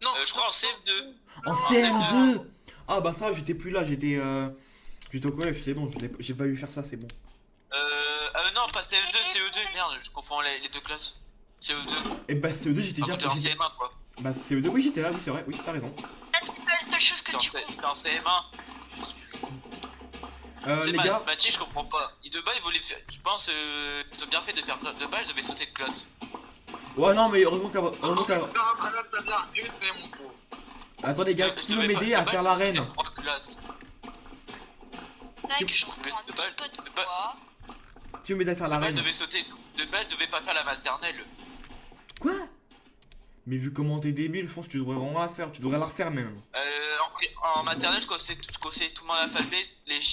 Non, Je crois en CM2. En CM2. Ah bah ça, j'étais plus là, j'étais au collège, c'est bon, j'ai pas vu faire ça, c'est bon. Non pas CM2, CE2, merde je confonds les deux classes. CE2. Et bah CE2, j'étais déjà... T'es en CM1 quoi. Bah CE2, oui j'étais là, oui c'est vrai, oui t'as raison. Ah, c'est pas la seule chose que tu comprends. T'es en CM1. Les gars, Mathilde, je comprends pas. De base, ils voulaient faire. Je pense ils ont bien fait de faire ça. De base, je devais sauter de classe. ouais non mais heureusement que t'as... T'as bien arrivé, c'est mon pro. Attends les gars, Je qui veut devais pas- m'aider à de base, faire je l'arène? sautais 3 classes. Tac, je reprends un de petit base- peu de de base- bois. Qui veut m'aider à faire De base, l'arène? je devais sauter. De base, je devais pas faire la maternelle. Quoi? Mais vu comment t'es débile, je pense que tu devrais vraiment la faire, tu devrais la refaire même. En maternelle, je connaissais tout mon alphabet,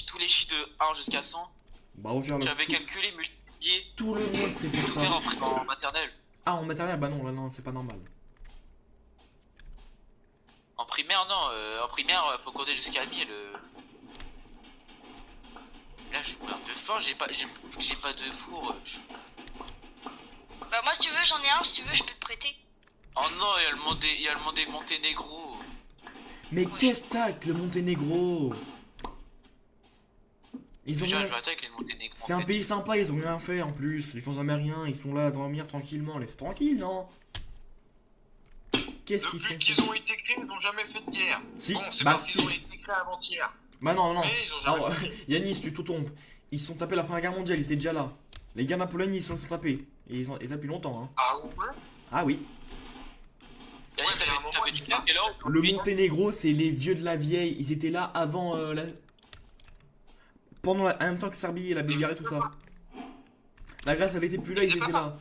tous les chiffres de 1 jusqu'à 100. Bah refaire J'avais tout, calculé, multiplié, tout le monde sait faire faire ça. en maternelle. Ah en maternelle, bah non, là non, c'est pas normal. En primaire, non. En primaire, faut compter jusqu'à 1000. Là, je meurs de faim, j'ai pas de four. Bah, moi, si tu veux, j'en ai un. Si tu veux, je peux te prêter. Oh non, il y a le monde des Monténégro. Mais qu'est-ce que t'as avec le Monténégro? Ils ont Déjà, je rien... vais attaquer les Monténégro. C'est un pays sympa, ils ont rien fait en plus, ils font jamais rien, ils sont là à dormir tranquillement, laisse tranquille, non? Qu'est-ce qu'ils Depuis t'ont qu'ils fait? ont été créés, ils n'ont jamais fait de guerre. Si, Bon, c'est bah parce qu'ils si. ont été créés avant-hier. Bah non, non. Mais ils ont jamais Alors, fait. Yanis, tu te trompes. Ils se sont tapés la première guerre mondiale, ils étaient déjà là. Les guerres napoléoniennes, ils se sont tapés. Et ils ont depuis longtemps, hein. Ah ouais? Ah oui. Yannick, Ouais, mais à un moment, ça fait ils du savent. quelle heure Le aujourd'hui Monténégro, c'est les vieux de la vieille. Ils étaient là avant la... Pendant en même temps que Serbie et la Bulgarie, tout ça. La Grèce, elle était plus là, ils étaient là.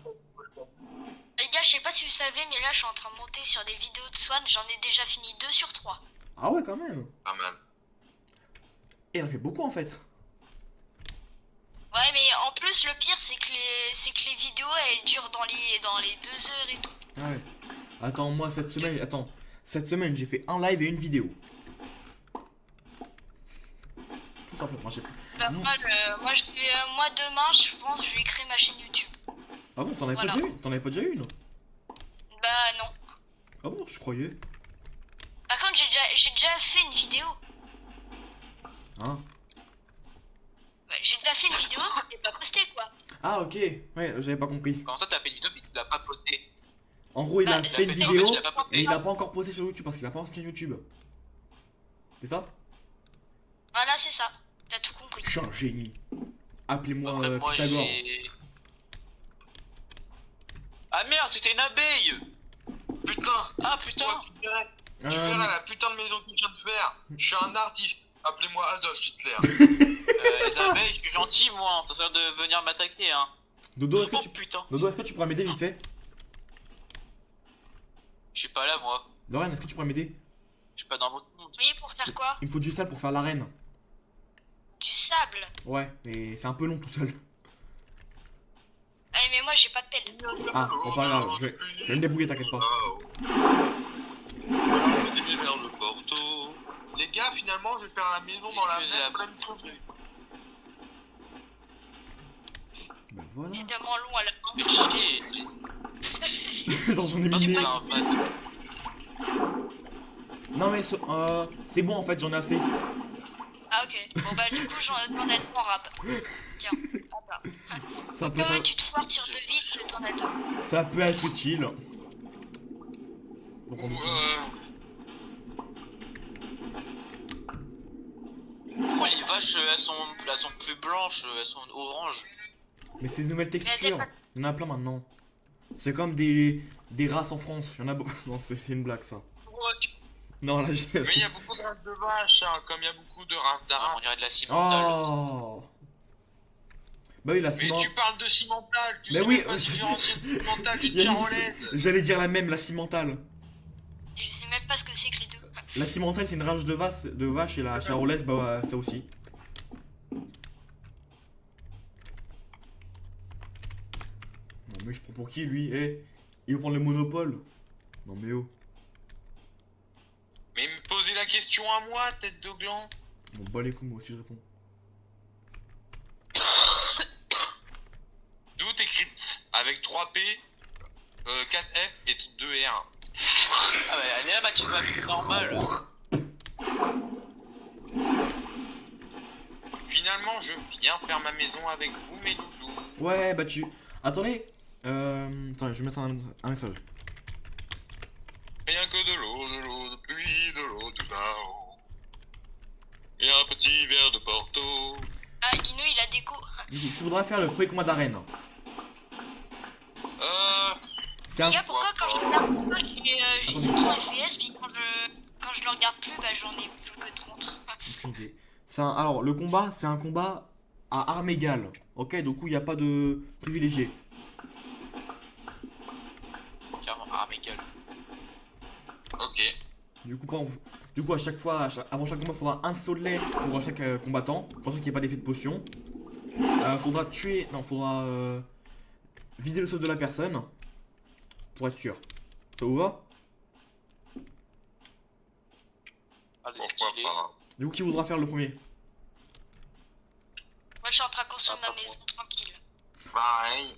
Les gars, je sais pas si vous savez, mais là, je suis en train de monter sur des vidéos de Swan. J'en ai déjà fini 2 sur 3. Ah ouais, quand même. Pas mal. Et elle en fait beaucoup en fait. Ouais, mais en plus, le pire, c'est que les vidéos, elles durent dans les 2 heures et tout. Ah ouais. Attends, moi cette semaine, j'ai fait un live et une vidéo. Tout simplement, j'ai... Bah, Non. moi, demain, je pense que je vais créer ma chaîne YouTube. Ah bon, t'en avais Voilà. pas déjà une? T'en avais pas déjà une? Bah, non. Ah bon, je croyais. Par contre, j'ai déjà fait une vidéo. Hein? Ouais, j'ai déjà fait une vidéo, je l'ai pas postée, quoi. Ah ok, ouais, j'avais pas compris. Comment ça, t'as fait une vidéo mais tu l'as pas postée? En gros, il a Bah, fait une fait vidéo, il a pas posté. mais il a pas encore posté sur YouTube parce qu'il a pas lancé sur YouTube. C'est ça? Voilà, c'est ça. T'as tout compris. Je suis un génie. Appelez-moi Après, moi, Pythagore. j'ai... Ah merde, c'était une abeille. Putain! Ah putain. Toi, tu verrais la putain de maison que tu viens de faire. Je suis un artiste. Appelez-moi Adolf Hitler. Les abeilles, je suis gentil moi, ça sert de venir m'attaquer hein. Dodo, est-ce Oh que tu... putain. Dodo, est-ce que tu pourrais m'aider vite fait? Je suis pas là moi. Dorian, est-ce que tu pourrais m'aider? Je suis pas dans votre monde. Oui, pour faire quoi? Il me faut du sable pour faire l'arène. Du sable. Ouais, mais c'est un peu long tout seul. Eh, mais moi, j'ai pas de pelle. Ah, bon, pas grave, je vais me débrouiller, t'inquiète pas. Vers le Porto. Les gars, finalement, je vais faire la maison dans la Je mer vais pleine de trucs. Bah voilà. C'est tellement long à la fin. Mais chier. Attends, j'en ai Moi, mis. c'est pas un bad. Non mais c'est bon en fait, j'en ai assez. Ah ok. Bon bah du coup j'en ai un en rap. Tiens. Hop là. Ça peut, Comme tu te foires sur 2 vies, t'en as 2. ça peut être utile. Donc on... Pourquoi les vaches, elles sont plus blanches, elles sont oranges. Mais c'est de nouvelles elles textures. pas- Il y en a plein maintenant. C'est comme des races en France. Il y en a beaucoup. Non, c'est une blague ça. Non, là j'ai. Mais il y a beaucoup de races de vaches, hein, comme il y a beaucoup de races On d'arabes. dirait de la cimentale. Oh. Bah oui, la Mais ciment. tu parles de cimentale, tu Mais sais oui, même pas différencier de cimentale d'une Il y a- charolaise. J'allais dire la même, la cimentale. Et je sais même pas ce que c'est que les deux. La cimentale, c'est une rage de vache et la charolaise, bah ça aussi. Non mais je prends pour qui lui? Eh, il veut prendre le monopole. Non mais oh. Mais me posez la question à moi, tête de gland. Bon bah les coups, moi aussi je réponds. D'où t'écris avec 3P, 4F et 2R. Ah ouais, elle est là, Mathilde, ma vie normale. Finalement, je viens faire ma maison avec vous, mes loulous. Ouais, bah tu... Attendez. Attendez, je vais mettre un message. Rien que de l'eau, de pluie, de l'eau de là-haut. Et un petit verre de Porto. Ah Ino il a déco. Tu voudras faire le premier combat d'arène. C'est un... Les gars pourquoi quand je regarde ça j'ai 700 FPS puis quand je le regarde plus bah j'en ai plus que 30. Aucune idée. Alors, le combat, c'est un combat à armes égales. Ok, du coup, il n'y a pas de privilégié. Carrément, ah, mais gueule. Ok. Du coup, à chaque fois, avant chaque combat, il faudra un soleil pour chaque combattant. Pour ça qu'il n'y ait pas d'effet de potion. Faudra tuer. Non, faudra vider le sol de la personne. Pour être sûr. Ça vous va? Allez, Pourquoi stylé. pas. Du coup, qui voudra faire le premier? Moi je suis en train de construire Ah, ma pas maison tranquille. Pareil.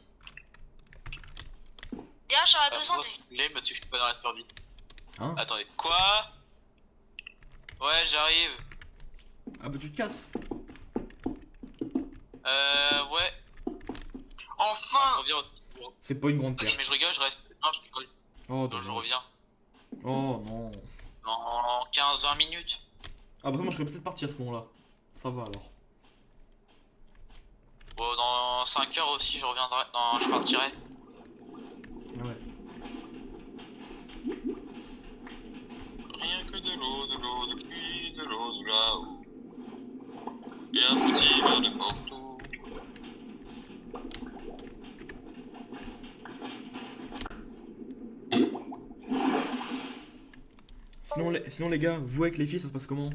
D'ailleurs j'aurais Ah, besoin moi, de... stylé, parce que je suis pas dans la survie. Hein? Attendez, quoi? Ouais, j'arrive. Ah bah tu te casses. Ouais. Enfin. Reviens. C'est pas une grande Ok, perte. mais je rigole, je reste. Non, je rigole. Oh, Non, dommage. je reviens. Oh non. Dans 15-20 minutes. Ah bah moi je serais peut-être parti à ce moment-là. Ça va alors. Bon, dans 5 heures aussi, je reviendrai. Non, je partirai. Ah ouais. Rien que de l'eau, de pluie, de l'eau de là-haut. Et un petit verre de Porto. Sinon les gars, vous avec les filles ça se passe comment?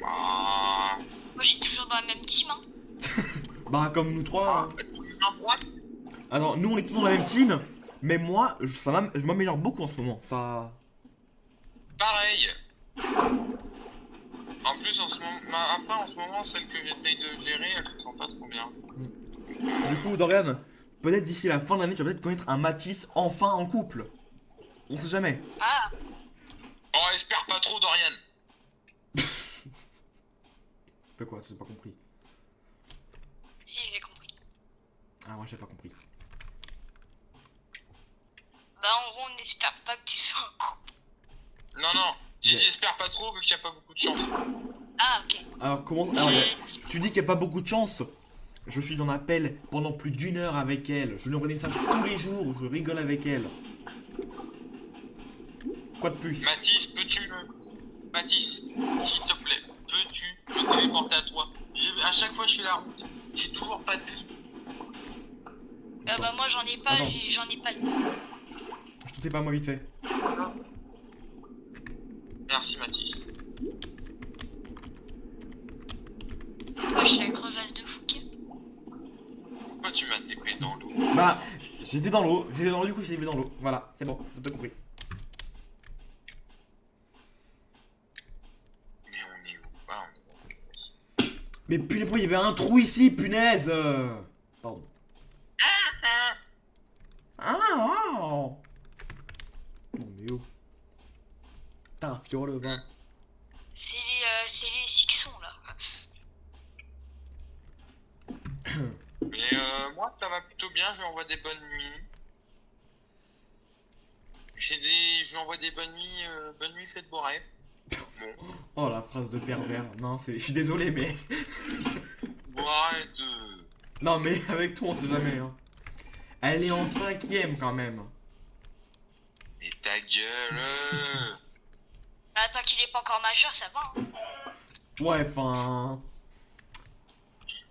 Ah. Moi je suis toujours dans la même team hein. Bah comme nous trois. Ah, tu me mets en droite. Ah non, nous on est tous dans la même team. Mais moi, je m'améliore beaucoup en ce moment. Ça. Pareil. En plus, en ce moment, après, en ce moment, celle que j'essaye de gérer, elle se sent pas trop bien. Du coup, Dorian, peut-être d'ici la fin de l'année, tu vas peut-être connaître un Matisse enfin en couple. On sait jamais. Ah Oh, espère pas trop, Dorian. Fais quoi? J'ai pas compris. si j'ai compris. Ah, moi j'ai pas compris. Bah en gros on n'espère pas que tu sois en couple. Non, non, j'ai Ouais. dit espère pas trop vu qu'il y a pas beaucoup de chance. Ah ok. Alors, comment. Alors, tu dis qu'il n'y a pas beaucoup de chance. Je suis en appel pendant plus d'1 heure avec elle. Je lui envoie des messages tous les jours. Je rigole avec elle. Quoi de plus? Mathis, Mathis, s'il te plaît, peux-tu me téléporter à toi? À chaque fois, je fais la route. J'ai toujours pas de lit. Ah bah moi j'en ai pas, Attends. j'en ai pas le... Je te fais pas moi vite fait. Merci, Mathis. Moi je suis la crevasse de Fouquet. Pourquoi tu m'as TP dans l'eau? Bah, j'étais dans l'eau. Du coup, j'étais dans l'eau. Voilà, c'est bon, t'as compris. Mais on est où? Ah, on est où? Mais punaise, pourquoi il y avait un trou ici, punaise Pardon. Ah, oh. Non mais oh. T'as fiole, va. C'est les Sixons là. Mais moi ça va plutôt bien, je lui envoie des bonnes nuits. Je lui envoie des bonnes nuits, faites beaux rêves. Bon. Oh la phrase de pervers. Non, c'est. Je suis désolé, mais. Bon arrête. Non, mais avec toi, on sait jamais. Hein. Elle est en 5ème quand même. Mais ta gueule. Bah, tant qu'il est pas encore majeur, ça va. Hein. Ouais, enfin.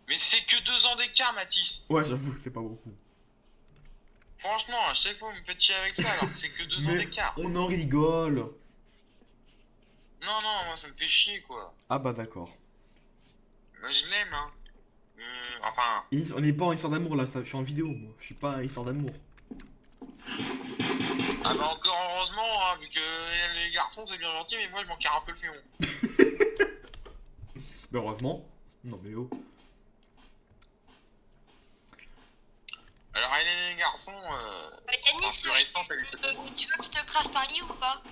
Mais c'est que 2 ans d'écart, Mathis. Ouais, j'avoue, c'est pas beaucoup. Franchement, à chaque fois vous me faites chier avec ça alors que c'est que 2 ans Mais d'écart. on en rigole. Non, non, moi ça me fait chier quoi. Ah bah d'accord. Moi je l'aime, hein. Enfin, On n'est pas en histoire d'amour là, je suis en vidéo, moi. Je suis pas en histoire d'amour. ah bah encore heureusement, hein, vu que les garçons c'est bien gentil, mais moi je m'en carre un peu le fion. Mais heureusement. Non mais oh. Alors les garçons, Yanis, plus récent, t'as eu tu veux que je te craft un lit ou pas?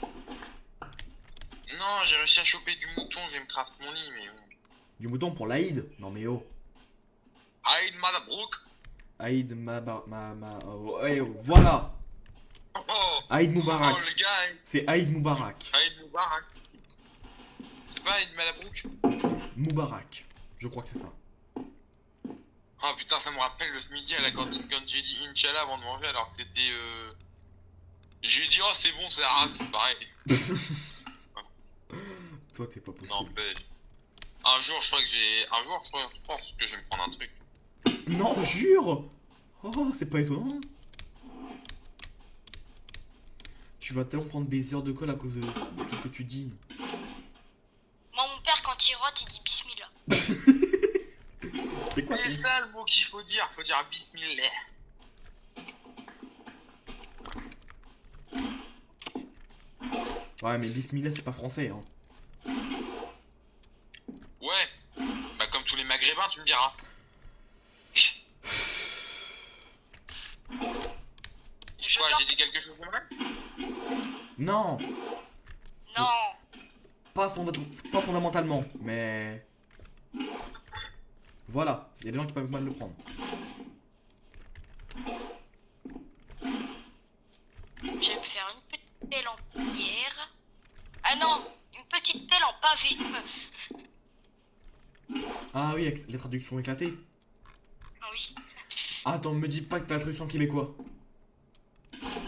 non, j'ai réussi à choper du mouton, je vais me craft mon lit, mais bon. Du mouton pour l'Aïd. Non mais oh. Aïd Madabrook. Aïd oh, eh, oh, voilà. Oh, Aïd oh Moubarak. le gars, C'est Aïd Moubarak. Aïd Moubarak. C'est pas Aïd Madabrook? Moubarak. Je crois que c'est ça. Oh putain, ça me rappelle le ce midi à la cantine quand j'ai dit Inch'Allah avant de manger alors que c'était j'ai dit oh c'est bon, c'est arabe, c'est pareil. Toi t'es pas possible. N'empêche. Un jour je pense que je vais me prendre un truc. Non, jure. Oh, c'est pas étonnant. Tu vas tellement prendre des heures de colle à cause de ce que tu dis. Moi, mon père, quand il rote, il dit bismillah. C'est quoi C'est ça le mot qu'il faut dire bismillah. Ouais, mais bismillah c'est pas français hein. Ouais, bah comme tous les maghrébins tu me diras. Je Quoi, dors- j'ai dit quelque chose de mal? Non, Non. pas fondamentalement, mais voilà, il y a des gens qui peuvent mal le prendre. Je vais me faire une petite pelle en pierre. Ah non, une petite pelle en pavé. Ah oui, avec les traductions éclatées. Ah oui. Attends, me dis pas que t'as la traduction québécois.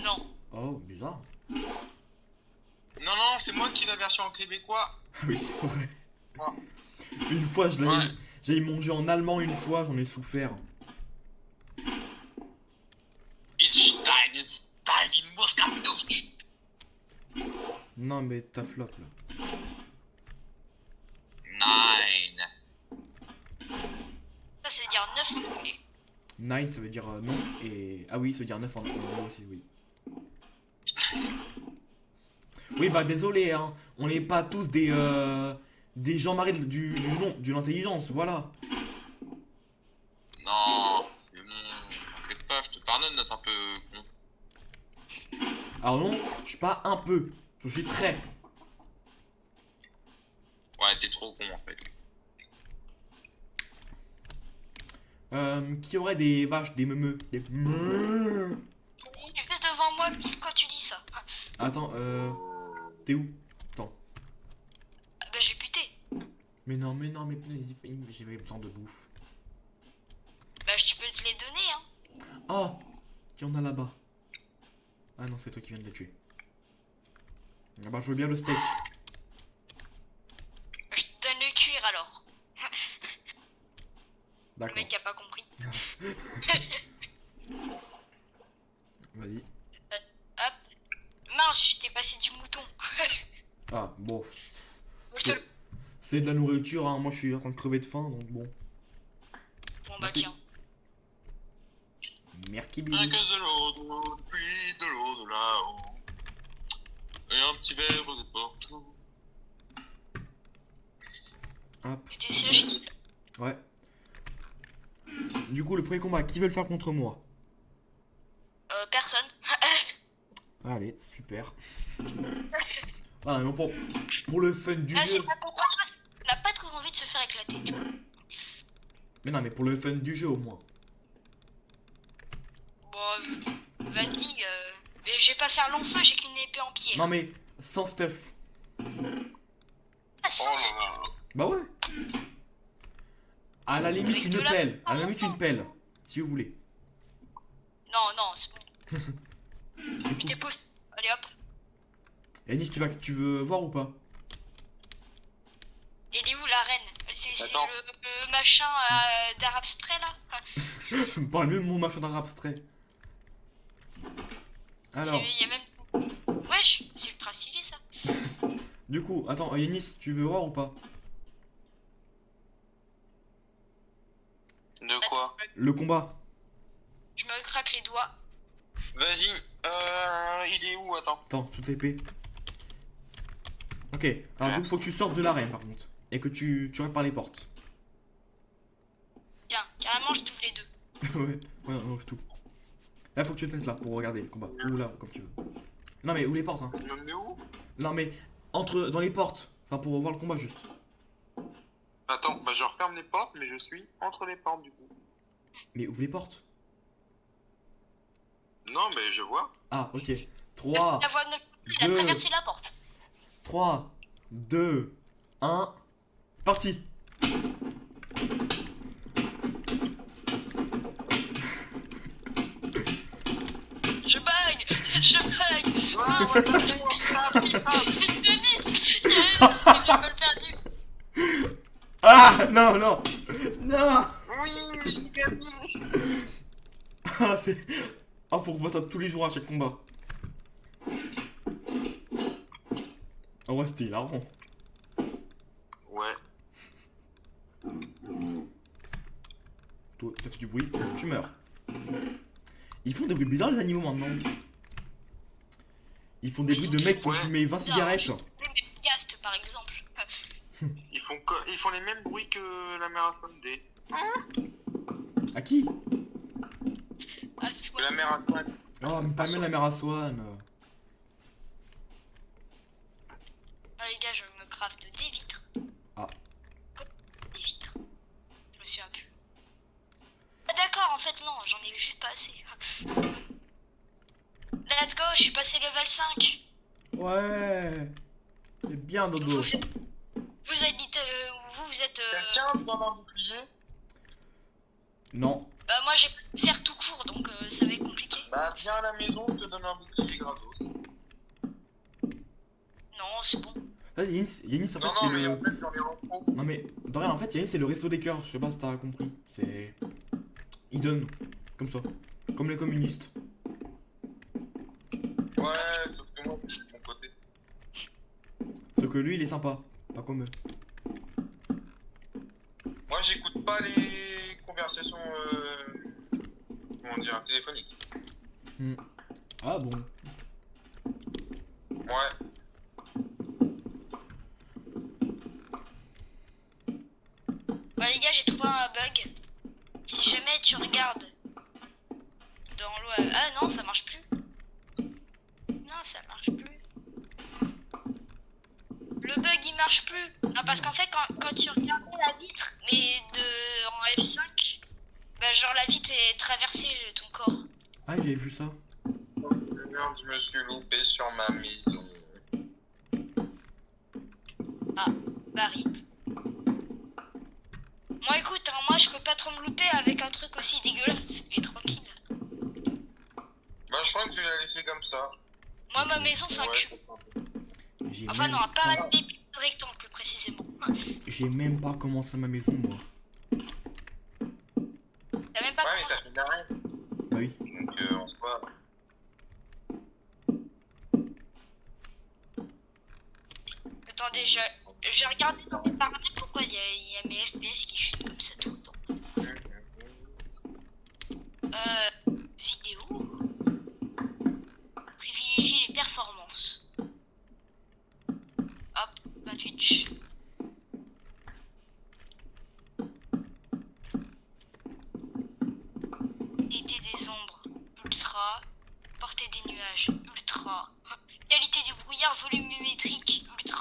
Non. Oh, bizarre. Non, non, c'est moi qui ai la version en québécois. Ah oui, c'est vrai. Ah. Une fois, Ouais. j'ai mangé en allemand une fois, j'en ai souffert. It's time in Moscow. Non, mais t'as flop là. 9. Ça veut dire 9 en anglais. 9 ça veut dire non, et. Ah oui, ça veut dire 9 en anglais aussi, oui. Oui, bah désolé, hein. On n'est pas tous des Jean-Marie de l'intelligence, voilà. Non, c'est bon. T'inquiète pas, je te pardonne d'être un peu con. Alors non, je suis pas un peu, je suis très. Ouais, t'es trop con en fait. Qui aurait des vaches, des meumeux, des meumeux. Tu es plus devant moi quand tu dis ça. Attends, t'es où? Attends. Ah bah j'ai buté. Mais j'avais besoin de bouffe. Bah je peux te les donner hein. Oh, il y en a là-bas. Ah non, c'est toi qui viens de les tuer. Ah bah je veux bien le steak. Je te donne le cuir alors. Le D'accord. mec a pas compris. Vas-y. Hop. Mince, je t'ai passé du mouton. Ah bon. Je te le- C'est de la nourriture, hein. Moi je suis en train de crever de faim, donc bon. Bon bah Merci. tiens. Merci Un bisous. que de l'eau, puis de l'eau de là-haut. Et un petit verre de Porto. Hop. T'es sèche. Ouais. Du coup, le premier combat, qui veut le faire contre moi? Personne. Allez, super. Ah, non, pour le fun du Ah, jeu. c'est pas pourquoi on n'a pas trop envie de se faire éclater, tu vois. Mais non, mais pour le fun du jeu au moins. Bon, vas-y. Mais je vais pas faire long feu, j'ai qu'une épée en pierre. Non, mais sans stuff. Ah, Oh sans là là. Bah ouais. À la limite, Avec une de la- pelle. À la limite, une pelle. Si vous voulez. Non, non, c'est bon. Du Je coup, t'ai posté. Allez hop. Yanis, tu veux voir ou pas? Elle est où la reine? C'est Attends. le machin d'art abstrait là? Parle même mon machin d'art abstrait. Alors, Il y a même. Wesh, c'est ultra stylé ça. du coup, attends, Yanis, tu veux voir ou pas? De quoi? Attends, Le combat. je me craque les doigts. Vas-y, il est où? Attends. Attends, je te l'épée. Ok, alors du coup, faut que tu sortes de l'arène par contre. Et que tu rentres par les portes. Tiens, carrément, je t'ouvre les deux. Ouais, non, tout. Là, faut que tu te mettes là pour regarder le combat. Ou là, comme tu veux. Non, mais où les portes, hein? Tu me mets où? Non, mais dans les portes. Enfin, pour voir le combat juste. Attends, bah je referme les portes, mais je suis entre les portes du coup. Mais ouvre les portes. Non, mais je vois. Ah, ok. 3, La voix ne. Il a Deux. traversé la porte. 3, 2, 1. Parti. Je bug. Je bug. Denis, j'ai balle perdue. Ah, non, non. Non. Oui, Ah, c'est... Ah, faut qu'on voit ça tous les jours à chaque combat. Ah ouais, c'était hilarant. Ouais. Toi, t'as fait du bruit, tu meurs. Ils font des bruits bizarres les animaux maintenant. Ils font des bruits de mecs qui ont Ouais. fumé 20 cigarettes. Les Gast, par exemple. Ils font les mêmes bruits que la mère à Sunday. À qui? Ah, soit. La mère à Swan. Oh, mais pas même la mère à Swan. Ah, les gars, je me craft des vitres. Ah. Des vitres. Je me souviens plus. Ah, d'accord, en fait, non, j'en ai juste pas assez. Let's go, je suis passé level 5. Ouais. C'est bien dodo. Vous êtes. Vous êtes. Quelqu'un vous en a un bouclier? Non. Bah, moi, j'ai pas de faire tout court, donc ça va être compliqué. Bah viens à la maison, je te donne un bouclier gratos. Non, c'est bon. Là, Yanis, en fait, Non, c'est non, mais en le... fait j'en ai en trop. Non mais, de rien, en fait, Yanis, c'est le resto des cœurs. Je sais pas si t'as compris. C'est... Ils donnent. Comme ça. Comme les communistes. Ouais, sauf que moi, c'est de mon côté. Sauf que lui, il est sympa. Pas comme eux. Moi, j'écoute pas les conversations, comment dire, téléphoniques. Ah bon. Ouais. Bah, les gars, j'ai trouvé un bug. Si jamais tu regardes dans l'eau. Ah non, ça marche plus. Non, ça marche plus. Le bug il marche plus. Non, parce qu'en fait, quand tu regardais la vitre, mais en F5, bah, genre la vitre est traversée ton corps. Ah, j'avais vu ça. Merde, je me suis loupé sur ma maison. Bah, rip. Moi, écoute, hein, moi je peux pas trop me louper avec un truc aussi dégueulasse, mais tranquille. Bah, je crois que je vais la laisser comme ça. Moi, ma maison, c'est un Ouais, cul. J'ai Enfin, même... non, un parallélépipède rectangle, plus précisément. J'ai même pas commencé ma maison, moi. T'as même pas Ouais, mais commencé. t'as fait de la rêve. Bah oui. Donc, on se voit. Attendez, je regardé dans mes paramètres pourquoi il y a mes FPS qui chutent comme ça tout le temps. Vidéo. Privilégier les performances. Hop, ma Twitch.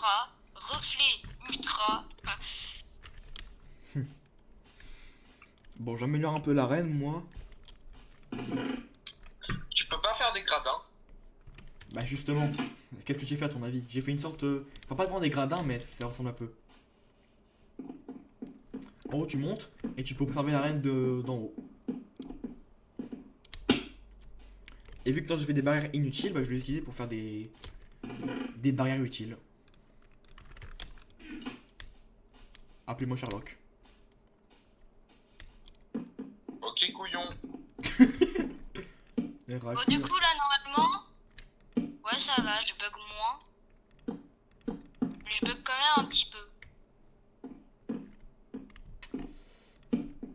ultra, reflet ultra. Bon, j'améliore un peu l'arène, moi. Tu peux pas faire des gradins. Bah justement, qu'est-ce que j'ai fait à ton avis? J'ai fait une sorte... Enfin, pas vraiment des gradins, mais ça ressemble un peu. En haut, tu montes, et tu peux observer l'arène d'en haut. Et vu que quand j'ai fait des barrières inutiles, bah je vais les utiliser pour faire des barrières utiles. Appelez-moi Sherlock. Ok, couillon. Bon, du coup, là, normalement, ouais, ça va, je bug moins. Mais je bug quand même un petit peu.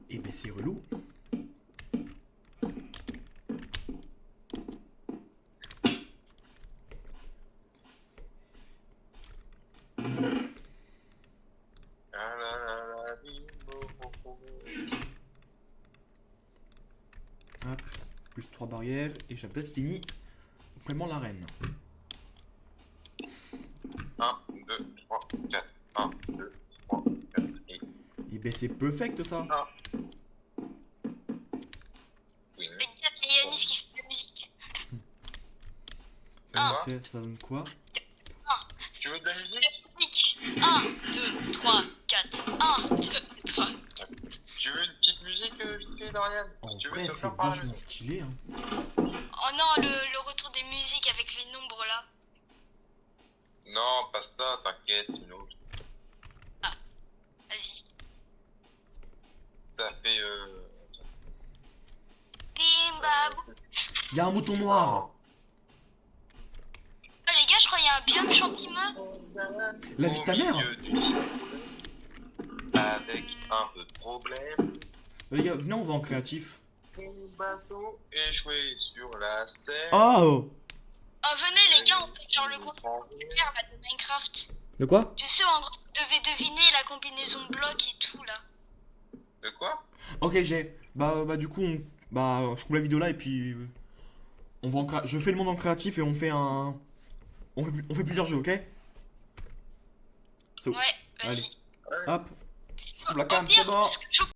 Et ben c'est relou. Hop, plus 3 barrières, et j'ai peut-être fini complètement l'arène. 1, 2, 3, 4. 1, 2, 3, 4. Et ben c'est perfect ça. Oui. Fais gaffe, il y a Yanis qui fait de la musique. Ok, ça donne quoi? Tu veux de la musique? Musique. 1, 2, 3, 4. 1, 2, 3. Tu veux une petite musique vite fait, Dorian? En Tu veux vrai, te c'est faire par la vachement musique? stylé. Hein. Oh non, le retour des musiques avec les nombres là. Non, pas ça, t'inquiète, une autre. Vas-y. Ça fait Bim babou. Il y a un mouton noir. Ah, les gars, je crois qu'il y a un biome champimeux. La vie de ta mère. Avec un peu de problème. Les gars, venez, on va en créatif. Mon bateau échoué sur la Seine. Oh! Oh, venez, les gars, on fait genre le concept là, de Minecraft. De quoi? Tu sais, en gros, vous devez deviner la combinaison bloc et tout là. De quoi? Ok, j'ai. Bah du coup, je coupe la vidéo là et puis on va je fais le monde en créatif et on fait un. On fait plusieurs jeux, ok? So, Ouais, vas-y. hop. Je coupe la Au cam, pire, c'est bon. parce que je